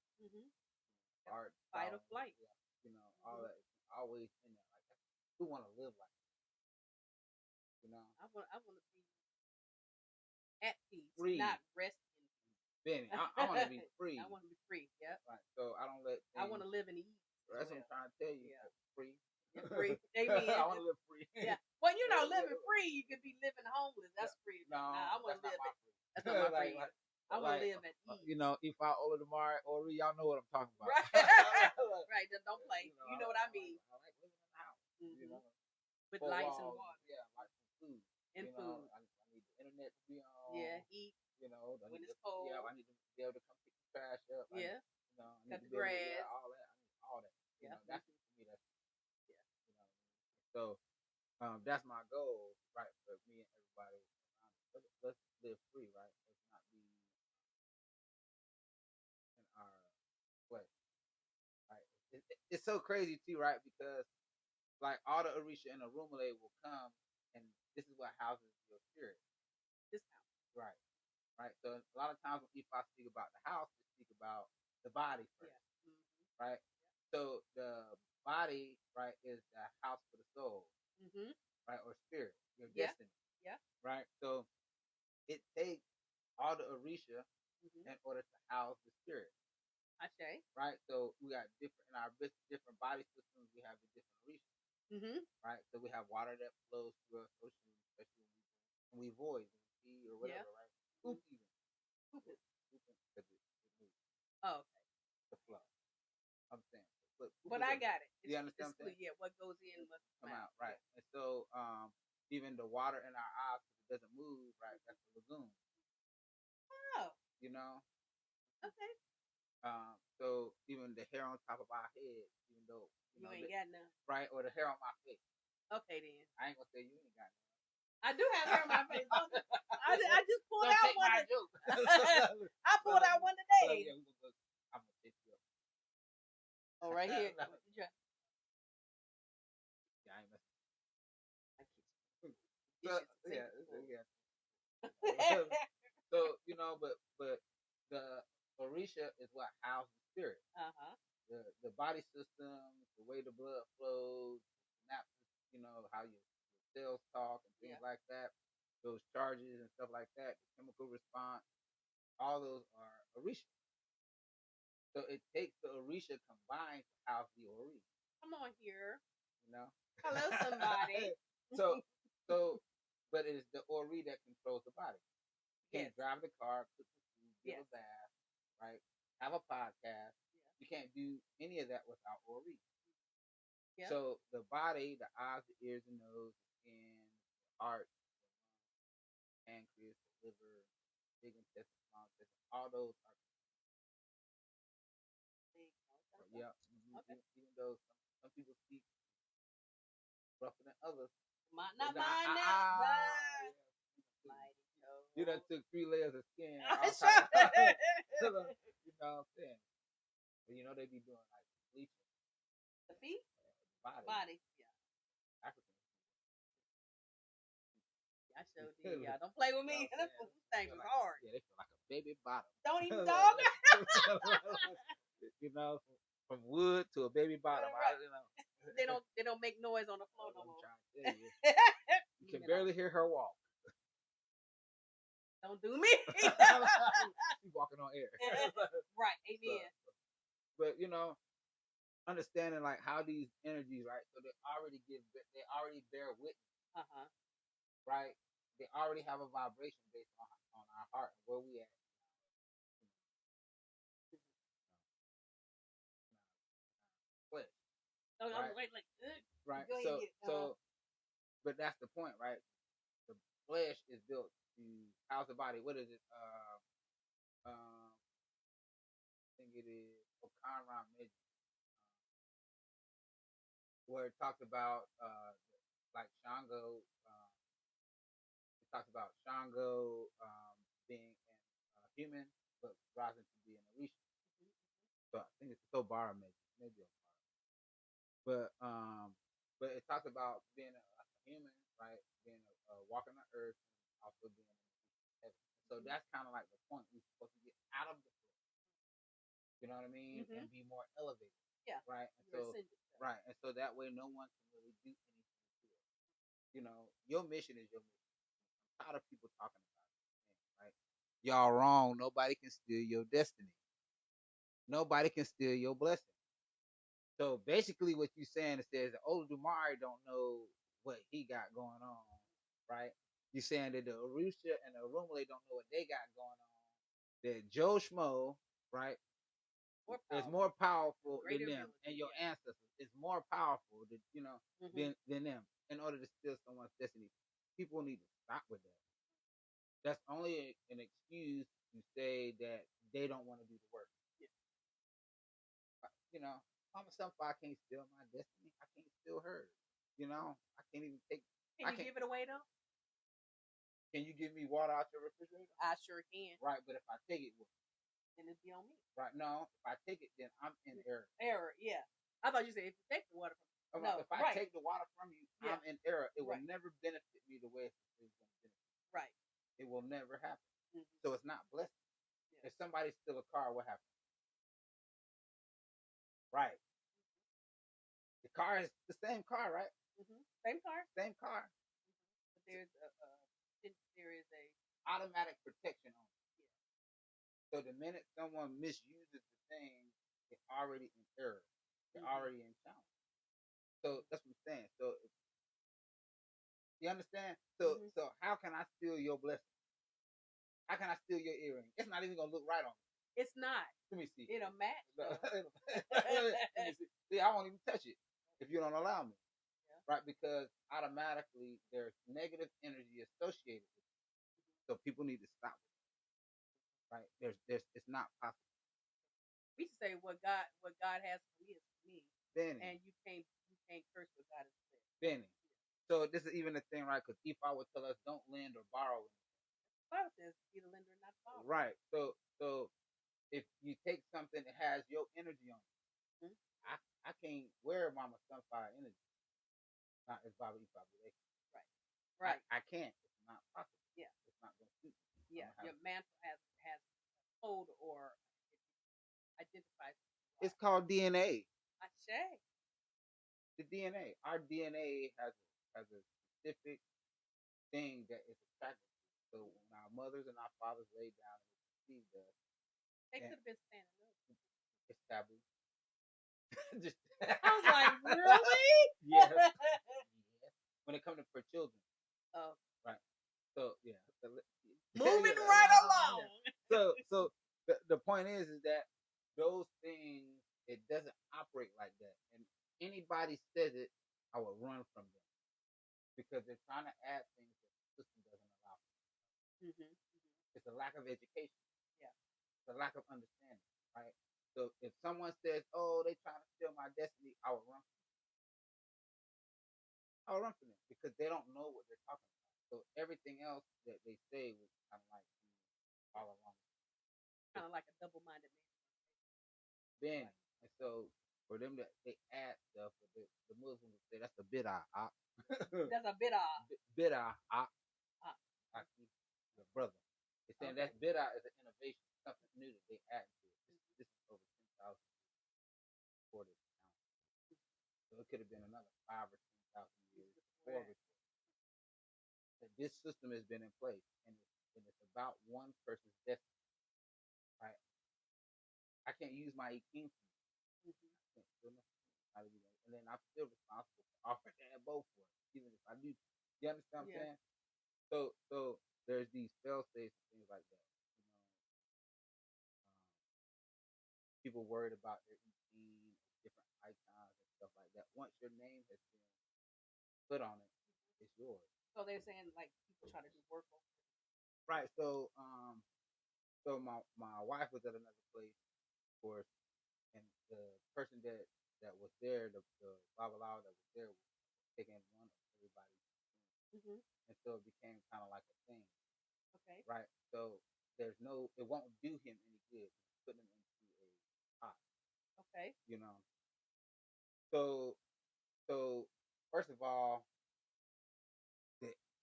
heart, fight or flight. All that is always in there. Like who want to live like that? I want to be at peace, free, not resting. Benny, I want to be free. I want to be free. Yep. Right. So I don't let. I want to live in ease. That's what I'm trying to tell you. Yeah. Free. You're free. Amen. I want to live free. Yeah. Well, living free, you could be living homeless. That's free. No, I want to live. That's not my free. I want to live at ease. If I order tomorrow, y'all know what I'm talking about. Right. Right. Don't play. You know what I mean. I like living in the house. With lights and water. Yeah, lights and food. And food. I need the internet to be on. Yeah, eat. When it's cold. Yeah, I need to be able to come pick the trash up. Yeah. I need cut to the grass. All that. I need all that. Yeah. That's for me. That's So, that's my goal, right? For me and everybody. Let's live free, right? Let's not be in our flesh, right? It's so crazy too, right? Because like all the Orisha and the Rumale will come, and this is what houses your spirit. This house, right? So a lot of times when people speak about the house, they speak about the body first, right? So the body, right, is the house for the soul, right, or spirit, your destiny, right? So it takes all the Orisha in order to house the spirit. Right? So we got different different body systems. We have the different Orisha, right? So we have water that flows through us, ocean, especially when we void, sea or whatever, right? Poop even. Poop because it moves. Oh, okay. The flow. I'm saying. But I got it. You understand what I'm saying? Yeah, what goes in must come out, right? Yeah. And so even the water in our eyes, if it doesn't move, right, that's the lagoon. Oh. Okay. So even the hair on top of our head, even though you ain't got none, right? Or the hair on my face. Okay, then. I ain't gonna say you ain't got none. I do have hair on my face. I just pulled out one. I pulled out one today. I'm gonna take you up. Oh, right here. Yeah, I ain't messing. So but the Orisha is what houses the spirit. The body systems, the way the blood flows, how your cells talk and things like that, those charges and stuff like that, the chemical response, all those are Orisha. So it takes the Orisha combined to house the Ori. Come on here. Hello, somebody. But it's the Ori that controls the body. You can't drive the car, cook the food, give a bath, right? Have a podcast. You can't do any of that without Ori. So the body, the eyes, the ears, the nose, the skin, the heart, the pancreas, the liver, big intestine, small intestine, all those are. Yeah. Okay. Even though some people speak rougher than others. Not mine now. You done took 3 layers of skin. You know what I'm saying? But they be doing like bleaching. The feet? Body. Yeah. African. I sure did. Y'all don't play with me. This thing was hard. Yeah, they feel like a baby bottom. Don't even dog. From wood to a baby bottom. Right. They don't make noise on the floor no more. You can barely hear her walk. Don't do me. She's walking on air. Right. Amen. But understanding like how these energies, right? So they already bear witness. Right? They already have a vibration based on our heart and where we at. Right. So but that's the point, right? The flesh is built to house the body. What is it? I think it is Okanran Mid, where it talks about like Shango. It talks about Shango being a human, but rising to be an Orisha. So I think it's Sobara maybe. But it talks about being a human, right? Being walking on earth, and also being in heaven. So that's kind of like the point. We're supposed to get out of the flesh. You know what I mean? And be more elevated. Yeah. Right. And so right. And so that way, no one can really do anything to it. You know, your mission is your mission. I'm tired of people talking about it. Right? Y'all wrong. Nobody can steal your destiny. Nobody can steal your blessing. So basically, what you're saying is that Oludumare don't know what he got going on, right? You're saying that the Arusha and the Orumile don't know what they got going on. That Joe Schmo, right, is more powerful than them, and your ancestors is more powerful than than them in order to steal someone's destiny. People need to stop with that. That's only an excuse to say that they don't want to do the work. You know, Mama Sunfire can't steal my destiny. I can't steal hers. You know, I can't even take. Can you give it away though? Can you give me water out your refrigerator? I sure can. Right, but if I take it, then it'd be on me. Right, no, if I take it, then I'm in error. Error, yeah. I thought you said if you take the water from me. No, if I take the water from you, I'm in error. It will never benefit me the way it's going to benefit me. Right. It will never happen. So it's not blessed. If somebody steal a car, what happens? Right. The car is the same car, right? Same car. Same car. But there is a automatic protection on it. So the minute someone misuses the thing, they're already in error. They're already in challenge. So that's what I'm saying. So you understand? So how can I steal your blessing? How can I steal your earring? It's not even gonna look right on me. It's not. Let me see. It'll match. Let me see. See, I won't even touch it if you don't allow me. Yeah. Right? Because automatically there's negative energy associated with it. So people need to stop it. Right? It's not possible. We should say what God has for me is for me. Benny. And you can't curse what God has said. Benny. So this is even a thing, right? Because Ifa would tell us don't lend or borrow. Bible says be the lender, not borrow. Right. So if you take something that has your energy on it, I can't wear Mama Sunfire energy. Not as Bobby Ifa. Right. Right. I can't. It's not possible. Yeah. It's not going to suit me. Yeah. Your mantle has code or identifies. It's called DNA. Ashe. The DNA. Our DNA has a specific thing that is attractive. So when our mothers and our fathers laid down and conceived us, they could have been standing up. It's taboo. I was like, really? Yes. When it comes to for children. Oh. Right. So yeah. Moving right along. So the point is that those things, it doesn't operate like that. And anybody says it, I will run from them. Because they're trying to add things that the system doesn't allow. It's a lack of education. Yeah. It's a lack of understanding, right? So if someone says, "Oh, they're trying to steal my destiny," I will run from them. I will run from them because they don't know what they're talking about. So everything else that they say was kind of like all along. Kind of like a double-minded man. Then, and so for them that they add stuff, the Muslims would say that's a bid'ah. That's a bid'ah. Bid'ah. Your brother. They're saying that's bid'ah is an innovation, something new that they add to it. This is over 10,000 recorded now. So it could have been another 5 or 10,000 years before. This system has been in place, and it's about one person's destiny. Right? I can't use my Iking. And then I'm still responsible for offering that both for it, even if I do. You understand what I'm saying? So there's these fail safes and things like that. People worried about their ET, different icons and stuff like that. Once your name has been put on it, it's yours. So they're saying like people try to do work on it. Right. So my wife was at another place, of course, and the person that was there, the Babalawo that was there, was taking one of everybody's. And so it became kind of like a thing. Okay. Right. So it won't do him any good putting him into a pot. Okay. You know. So first of all,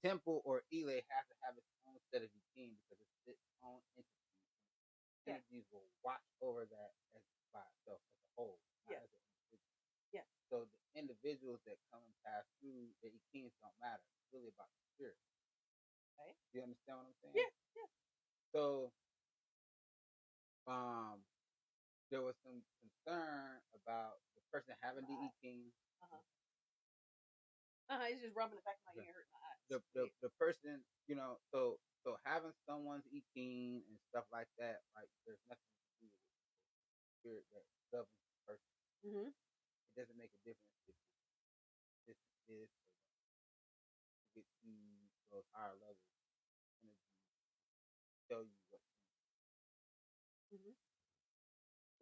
temple or Ile has to have its own set of Iking because it's its own entity. Energies will watch over that as by itself as a whole, not as an individual. So the individuals that come and pass through the Ikings don't matter. It's really about the spirit. Okay. Do you understand what I'm saying? Yeah. So there was some concern about the person having the Iking. It's just rubbing the back of my ear, hurting my eyes. The person, so having someone's Iking and stuff like that, like there's nothing to do with the spirit that governs the person. Mm-hmm. It doesn't make a difference if this is to get to those higher levels energy tell you what to do. Mm-hmm.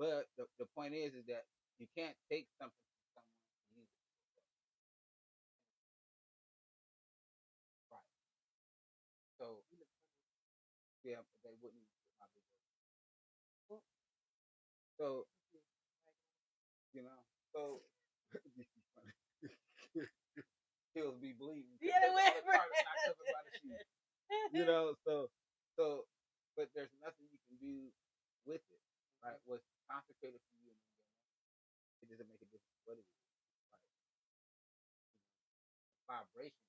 But the point is that you can't take something from someone and use it. Right. So yeah, but they wouldn't use my big word. So so he'll be bleeding. Yeah, the carpet's not covered by the shoes. So but there's nothing you can do with it. Right? What's consecrated for you, it doesn't make a difference what it is. Right? Vibration.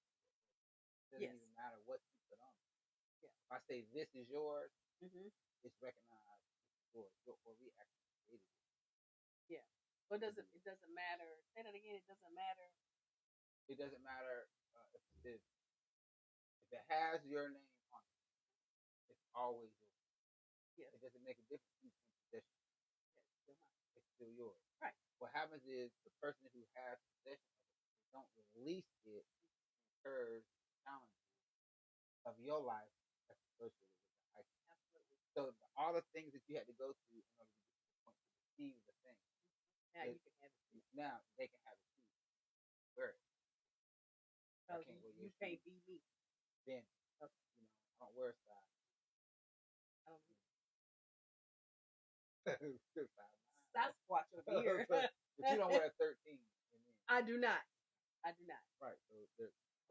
It doesn't even matter what you put on it. Yeah. If I say this is yours, it's recognized it's yours. Or we actually created it. Yeah. But it doesn't matter. Say that again, it doesn't matter. It doesn't matter if it has your name on it, it's always yours. Yes. It doesn't make a difference in possession. Yeah, it's still yours. Right. What happens is the person who has possession of it, don't release it, incurs challenges of your life that's associated with the item. Absolutely. So all the things that you had to go through in order to get to the point to receive the thing. Now you can have it too. Now they can have it too. Wear it. You can't be me. Then okay. I don't wear a size. I don't Sasquatch over here. But you don't wear a 13. I do not. Right. So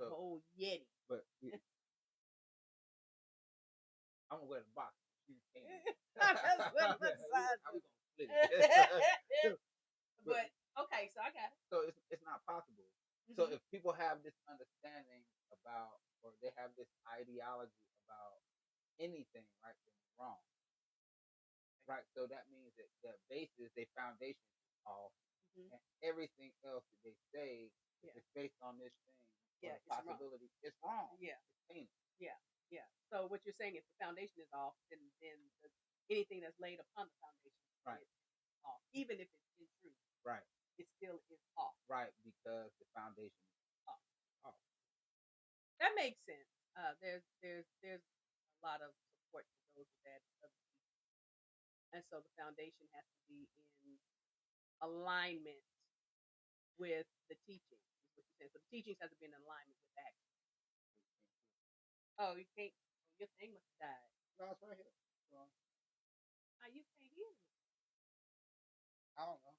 the old Yeti. But I'm gonna wear the box. You can't. How we gonna split it? But okay, so I got it. So it's not possible. Mm-hmm. So if people have this understanding about, or they have this ideology about anything, right, then it's wrong. Right. So that means that their basis, their foundation is off, and everything else that they say is based on this thing. Yeah, it's possibility. Wrong. It's wrong. Yeah, it's tainted. Yeah. So what you're saying, if the foundation is off, then anything that's laid upon the foundation is off, even if it's in truth. Right. It still is off. Right, because the foundation is off. That makes sense. There's a lot of support to those of that. And so the foundation has to be in alignment with the teaching, is what you're saying. So the teachings have to be in alignment with action. Oh, you can't. Your thing must have died. No, it's right here. You can't hear me. I don't know.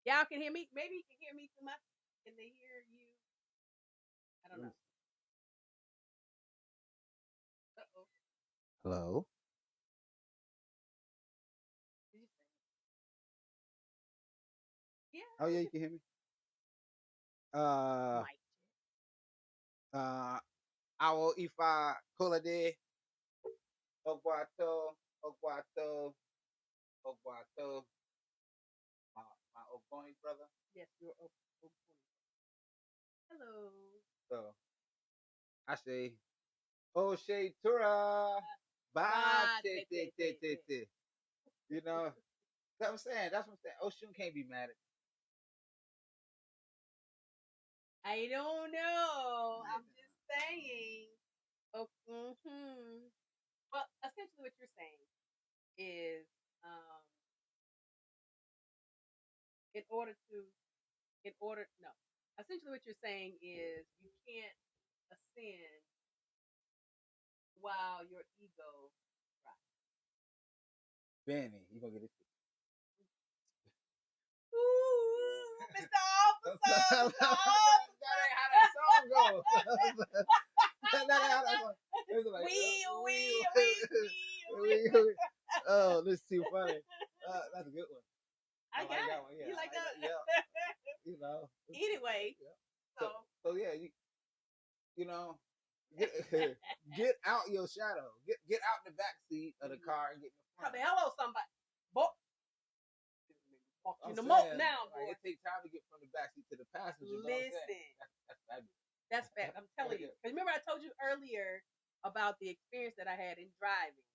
Y'all can hear me. Maybe you can hear me through my. Can they hear you? I don't know. Uh-oh. Hello. Did you say? Yeah. Oh yeah, you can hear me. Awo Ifa Kolade Ogwato my Ogoni brother. Yes, your Ogoni. Hello. So I say Oshe Tura Ba te. You know, that's what I'm saying. Osun can't be mad at me. I don't know. I'm just saying. Oh, Well, essentially, what you're saying is, essentially, what you're saying is you can't ascend while your ego rises. Benny, you gonna get it? Ooh, Mr. Officer. That ain't how that song goes. So yeah, you know, get get out your shadow. Get out the back seat of the car and get in the front. Hello, somebody. I'm in the saying, now, boy. Like, it takes time to get from the back seat to the passenger. Listen, that's fabulous. That's bad. I'm telling you. Because remember, I told you earlier about the experience that I had in driving,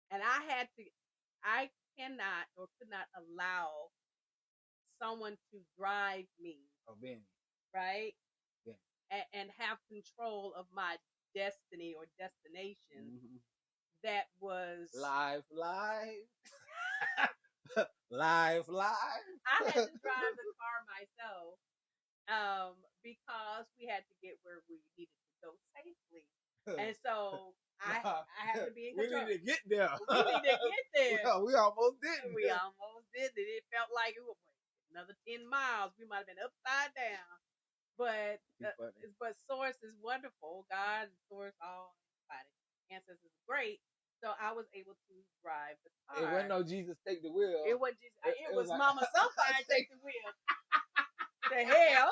and I cannot or could not allow someone to drive me. Oh, Benny. Right. Yeah. And have control of my destiny or destination. Mm-hmm. That was live. live. I had to drive the car myself, because we had to get where we needed to go safely, and so I had to be in control. We need to get there. We almost did. We almost did it. It felt like it was another 10 miles. We might have been upside down, but Source is wonderful. God, Source, all ancestors is great. So I was able to drive the car. It wasn't no Jesus take the wheel. It wasn't Jesus. It was like, Mama somebody take the wheel. The hell.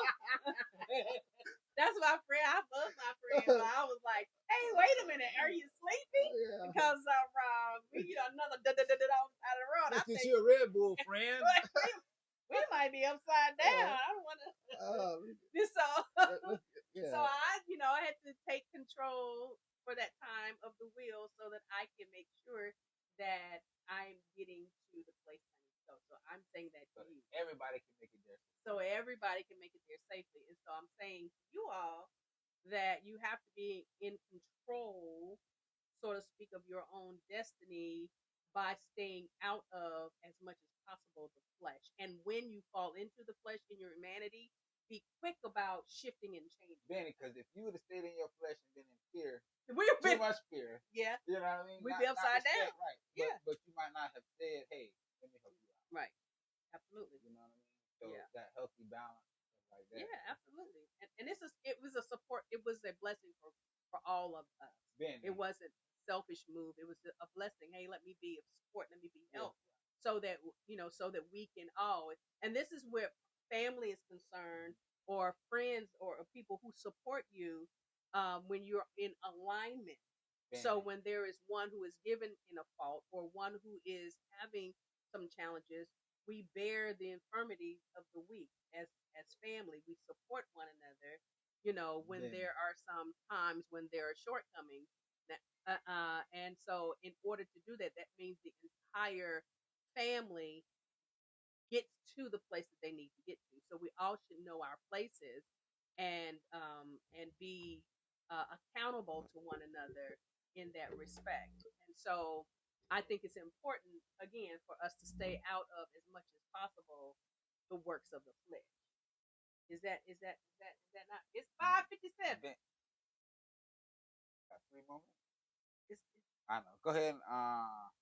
That's my friend. I love my friend. But I was like, hey, wait a minute. Are you sleeping? Yeah. Because we another on the side of the road. I think you're a Red Bull friend. we might be upside down. I don't want to. So I had to take control for that time of the wheel so that I can make sure that I'm getting to the place I need to go. So I'm saying that to you. Everybody can make it there. So everybody can make it there safely. And so I'm saying to you all that you have to be in control, so to speak, of your own destiny by staying out of, as much as possible, the flesh. And when you fall into the flesh in your humanity, be quick about shifting and changing. Benny, because if you would have stayed in your flesh and been in fear, too much fear. Yeah. You know what I mean? We'd be upside down. Right. Yeah. But you might not have said, hey, let me help you out. Right. Absolutely. You know what I mean? So that healthy balance, like that. Yeah, absolutely. And it was a support. It was a blessing for all of us. Benny. It wasn't a selfish move. It was a blessing. Hey, let me be of support. Let me be help. So that so that we can all. And this is where family is concerned, or friends, or people who support you, when you're in alignment. Benny. So when there is one who is given in a fault, or one who is having some challenges, we bear the infirmities of the weak as family. We support one another, when there are some times when there are shortcomings. And so in order to do that, that means the entire family gets to the place that they need to get to. So we all should know our places and be accountable to one another in that respect. And so I think it's important, again, for us to stay out of, as much as possible, the works of the flesh. Is that not? It's 5:57. Got 3 moments. I know. Go ahead. I'm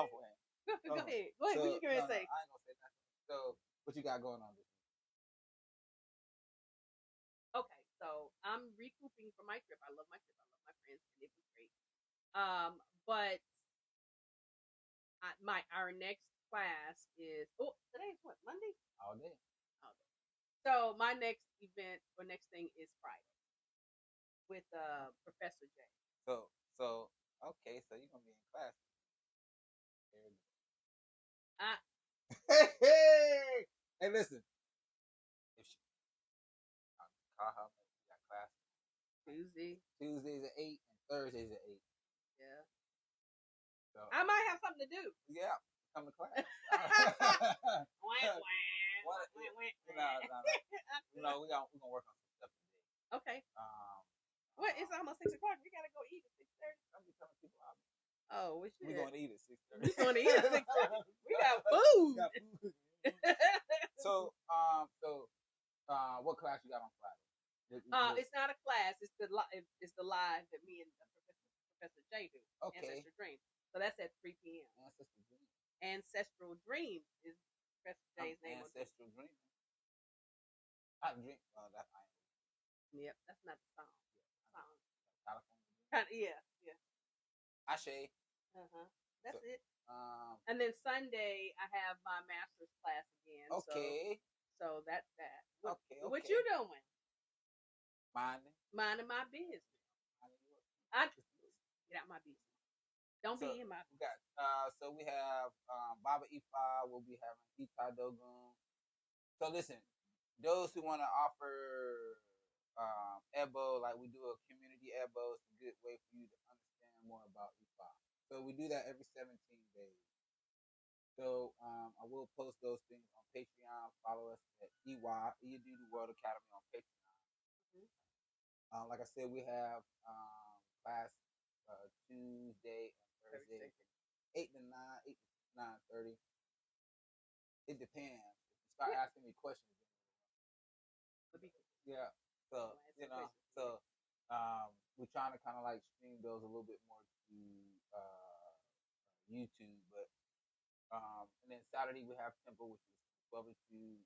playing. Go ahead. What you going to say? I ain't gonna say nothing. So, what you got going on this week? Okay, so I'm recouping from my trip. I love my trip. I love my friends, and it was great. But our next class is today's what, Monday? All day. So my next event or next thing is Friday with Professor J. So okay, so you're gonna be in class. Hey, listen. If she, call her, we got class. Tuesdays at 8 and Thursdays at 8. Yeah. So I might have something to do. Yeah, come to class. No, we're gonna work on some stuff today. Okay. What? It's almost 6 o'clock. We gotta go eat at 6:30. I'm just telling people out. Oh, we should. We're going to eat at 6:30. We're going to eat at 6:30. We got food. So, what class you got on Friday? It's not a class. It's the live that me and Professor J do. Okay. Ancestral Dreams. So that's at 3 p.m. Ancestral Dreams is Professor J's name. Ancestral Dreams. I drink. That's I. Yep, that's not the song. California. Yeah. Ashe. That's it. And then Sunday I have my master's class again. Okay. So that's that. Okay. What you doing? Minding my business. I get out my business. Don't be in my business. We got so we have Baba Ifa. We'll be having Ita Dogun. So listen, those who want to offer Ebo, like we do a community Ebo, it's a good way for you to understand more about Ifa. So we do that every 17 days. So I will post those things on Patreon. Follow us at Iyadudu World Academy on Patreon. Mm-hmm. Like I said, we have class Tuesday and Thursday, 8 to 9, 8 to 9:30. It depends. If you start asking me questions, yeah. So we're trying to kind of like stream those a little bit more to YouTube, but and then Saturday we have Temple, which is 12 to 2.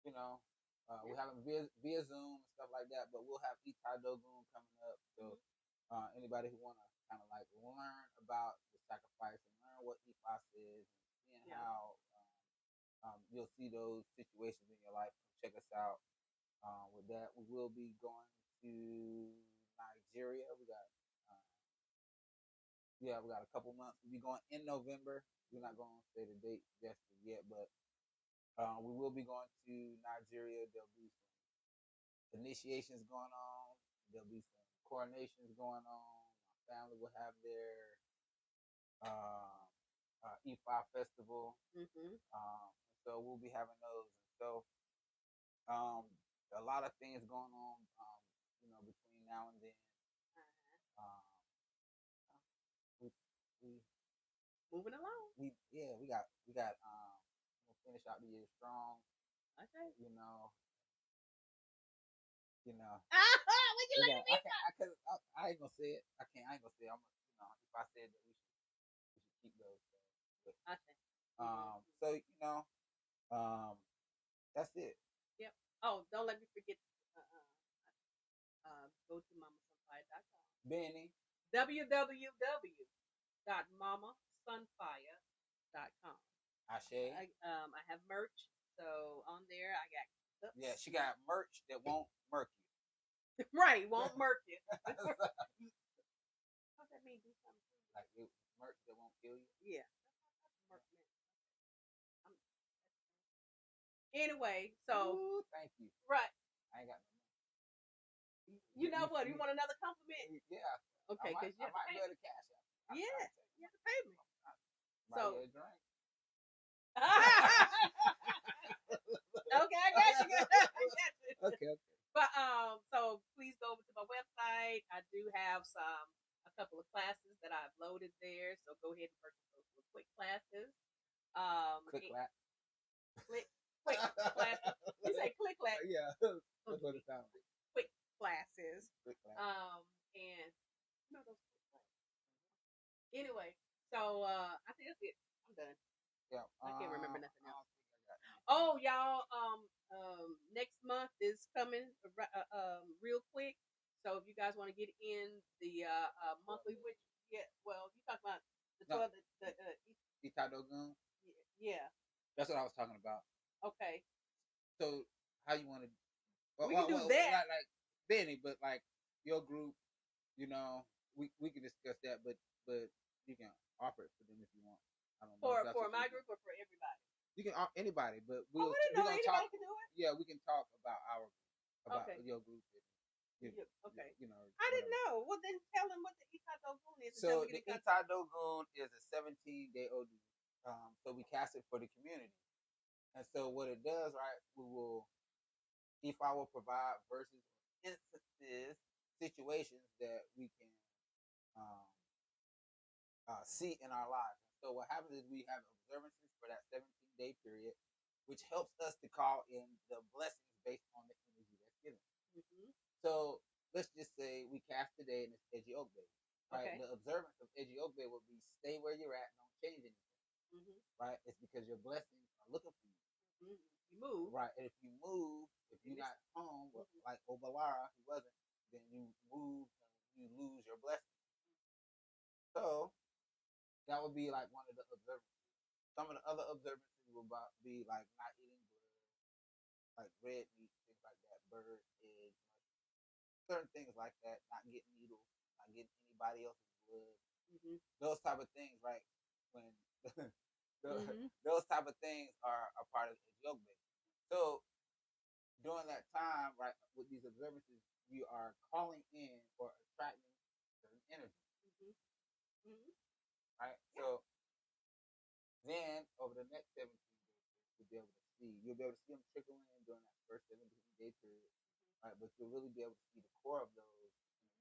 We're having via Zoom and stuff like that, but we'll have Itai Dogun coming up. So anybody who want to kind of like learn about the sacrifice and learn what Ifa is and how you'll see those situations in your life, check us out. With that, we will be going to Nigeria. We got a couple months. We'll be going in November. We're not going to say the date just yet, but we will be going to Nigeria. There'll be some initiations going on. There'll be some coronations going on. My family will have their Ifa festival. Mm-hmm. So we'll be having those. So a lot of things going on, between now and then. We moving along. We got. We'll finish out the year strong. Okay. What you looking at me for? I ain't gonna say it. I ain't gonna say it. If I said that we should keep those. But, okay. So that's it. Yep. Oh, don't let me forget. Go to mamasunfire.com. Benny. www.mamasunfire.com. Ashe. I have merch, so on there I got cups. Yeah, she got merch that won't murk you. Right, won't murk you. What does that mean? Do something. Like merch that won't kill you. Yeah. Anyway, so thank you. Right. I ain't got no money. You know what? You want another compliment? Yeah. Okay, because I might go to cash out. Yeah, you have to pay me. So a drink. Okay, I got you. Okay. But so please go over to my website. I do have a couple of classes that I've loaded there. So go ahead and purchase those quick classes. Click clap. Quick classes. You say click clap. Yeah. That's what it sounds like. Quick classes. Quick clap. And those quick classes. Anyway, so I think that's it. I'm done. Yeah. I can't remember nothing else. Oh, y'all, next month is coming real quick. So if you guys want to get in the monthly witch, well, you talk about the 12 Ita Dogun. Yeah. That's what I was talking about. Okay. So how you want to? We can do that. Like Benny, but like your group, we can discuss that, but you can offer it for them if you want. I don't know. For my group or for everybody? You can anybody, but we're gonna talk. Can do it? Yeah, we can talk about your group. Okay. I didn't know. Well, then tell them what the Ita Dogun is. So the Ita Dogun is a 17-day OD. So we cast it for the community, and so what it does, right? Ifa will provide verses, instances, situations that we can see in our lives. So what happens is we have observances for that 17-day period, which helps us to call in the blessings based on the energy that's given. Mm-hmm. So let's just say we cast today and it's Eji Ogbe. Right? Okay. The observance of Eji Ogbe will be stay where you're at, don't change anything. Mm-hmm. Right? It's because your blessings are looking for you. Mm-hmm. You move. Right. And if you move, if you're not home, like Obatala, he wasn't, then you move and you lose your blessing. So that would be like one of the observances. Some of the other observances will be like not eating blood, red meat, things like that, bird, eggs, certain things like that, not getting needles, not getting anybody else's blood, those type of things, right? When those type of things are a part of the yoga base. So during that time, right, with these observances, you are calling in or attracting certain energy, right? So then over the next 17 days, you'll be able to see them trickle in during that first 17-day period, right? But you'll really be able to see the core of those in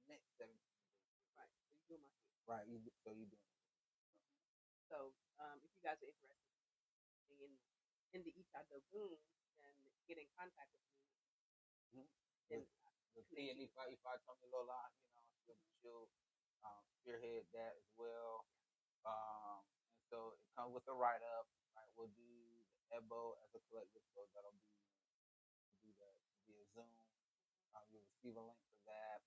the next 17 days. Right. So you doing my thing. Right. So you doing it. So if you guys are interested in the Iyadudu and get in contact with me, then if I tell me Lola, she'll spearhead that as well. And so it comes with a write up. Right, we'll do the EBO as a collective, so that'll be do that via Zoom. You'll receive a link for that.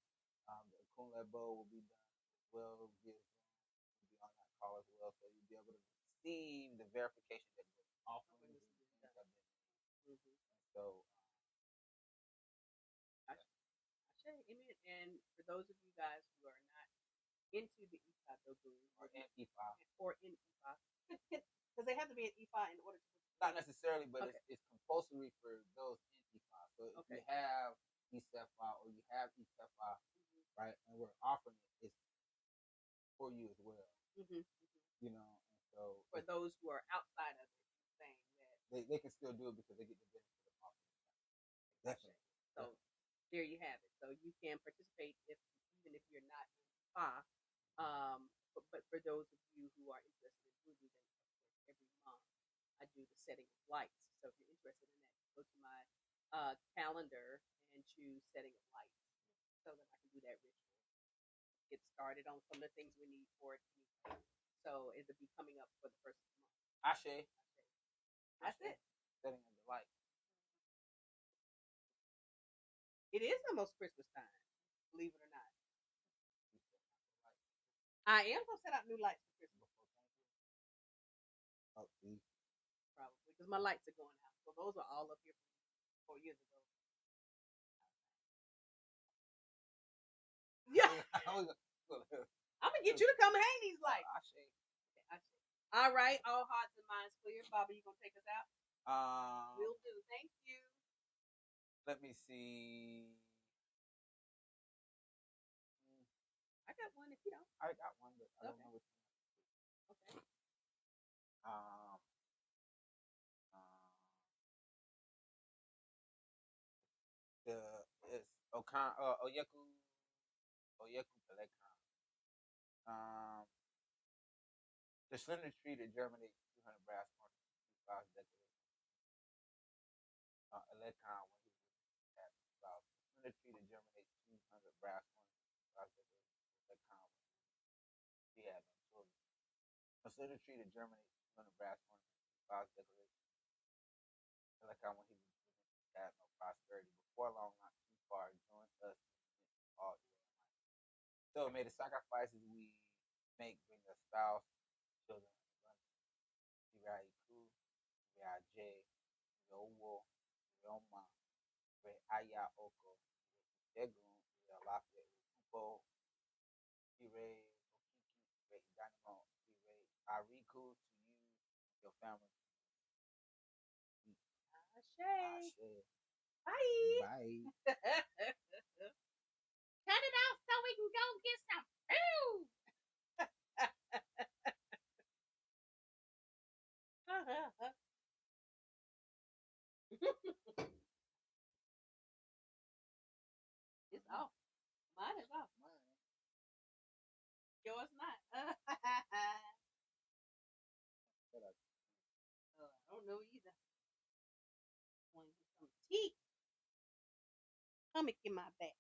The Akun EBO will be done as well via Zoom. We'll be on that call as well, so you'll be able to receive the verification that the offerings and things have been made. So. Amen. And for those of you guys who are not into the Iyadudu or in Ifa, because they have to be in Ifa in order to. Not necessarily, but it's compulsory for those in Ifa. So if you have Isefa or you have Isefa, right, and we're offering it, it's for you as well. You know, and so for those who are outside of it, saying that they can still do it because they get the benefit of offering. Definitely. So there you have it. So you can participate even if you're not in Ifa. But for those of you who are interested in voodoo, then of course every month I do the setting of lights. So if you're interested in that, go to my calendar and choose setting of lights so that I can do that ritual. Get started on some of the things we need for it. So it'll be coming up for the first month. Ashe. That's it. Setting of the light. It is almost Christmas time, believe it or not. I am gonna set out new lights for Christmas. Oh, see. Probably because my lights are going out. So those are all up here from 4 years ago. Yeah. I'm gonna get you to come hang these lights. All right, all hearts and minds clear. Bobby, you gonna take us out? Will do. Thank you. Let me see. I got one if you don't. I got one, but I don't know which one. Okay. It's Oyeku Pelekan. The slender tree that germinates 200 brass horns, 2,000 decorations. Elekan when he was at about the slender tree that germinates 200 brass horns, 2,000 decorations. Elekan when he had no children. A slender tree that germinates 200 brass horns, 2,000 decorations. Elekan when he had no prosperity. Before long, not too far, join us all the way. So may the sacrifices we make bring us spouse, children, Iraiku, Iraje, Yowo, Yoma, Aya Oko, Egun, Iralafe, Upo, Ire, Okiki, Idanimo, Ire, Ariku to you, your family. Ashe. Bye. Bye. Cut it off so we can go get some food. It's off. Mine is off. Yours not. I don't know either. Want some tea? Come and get my back.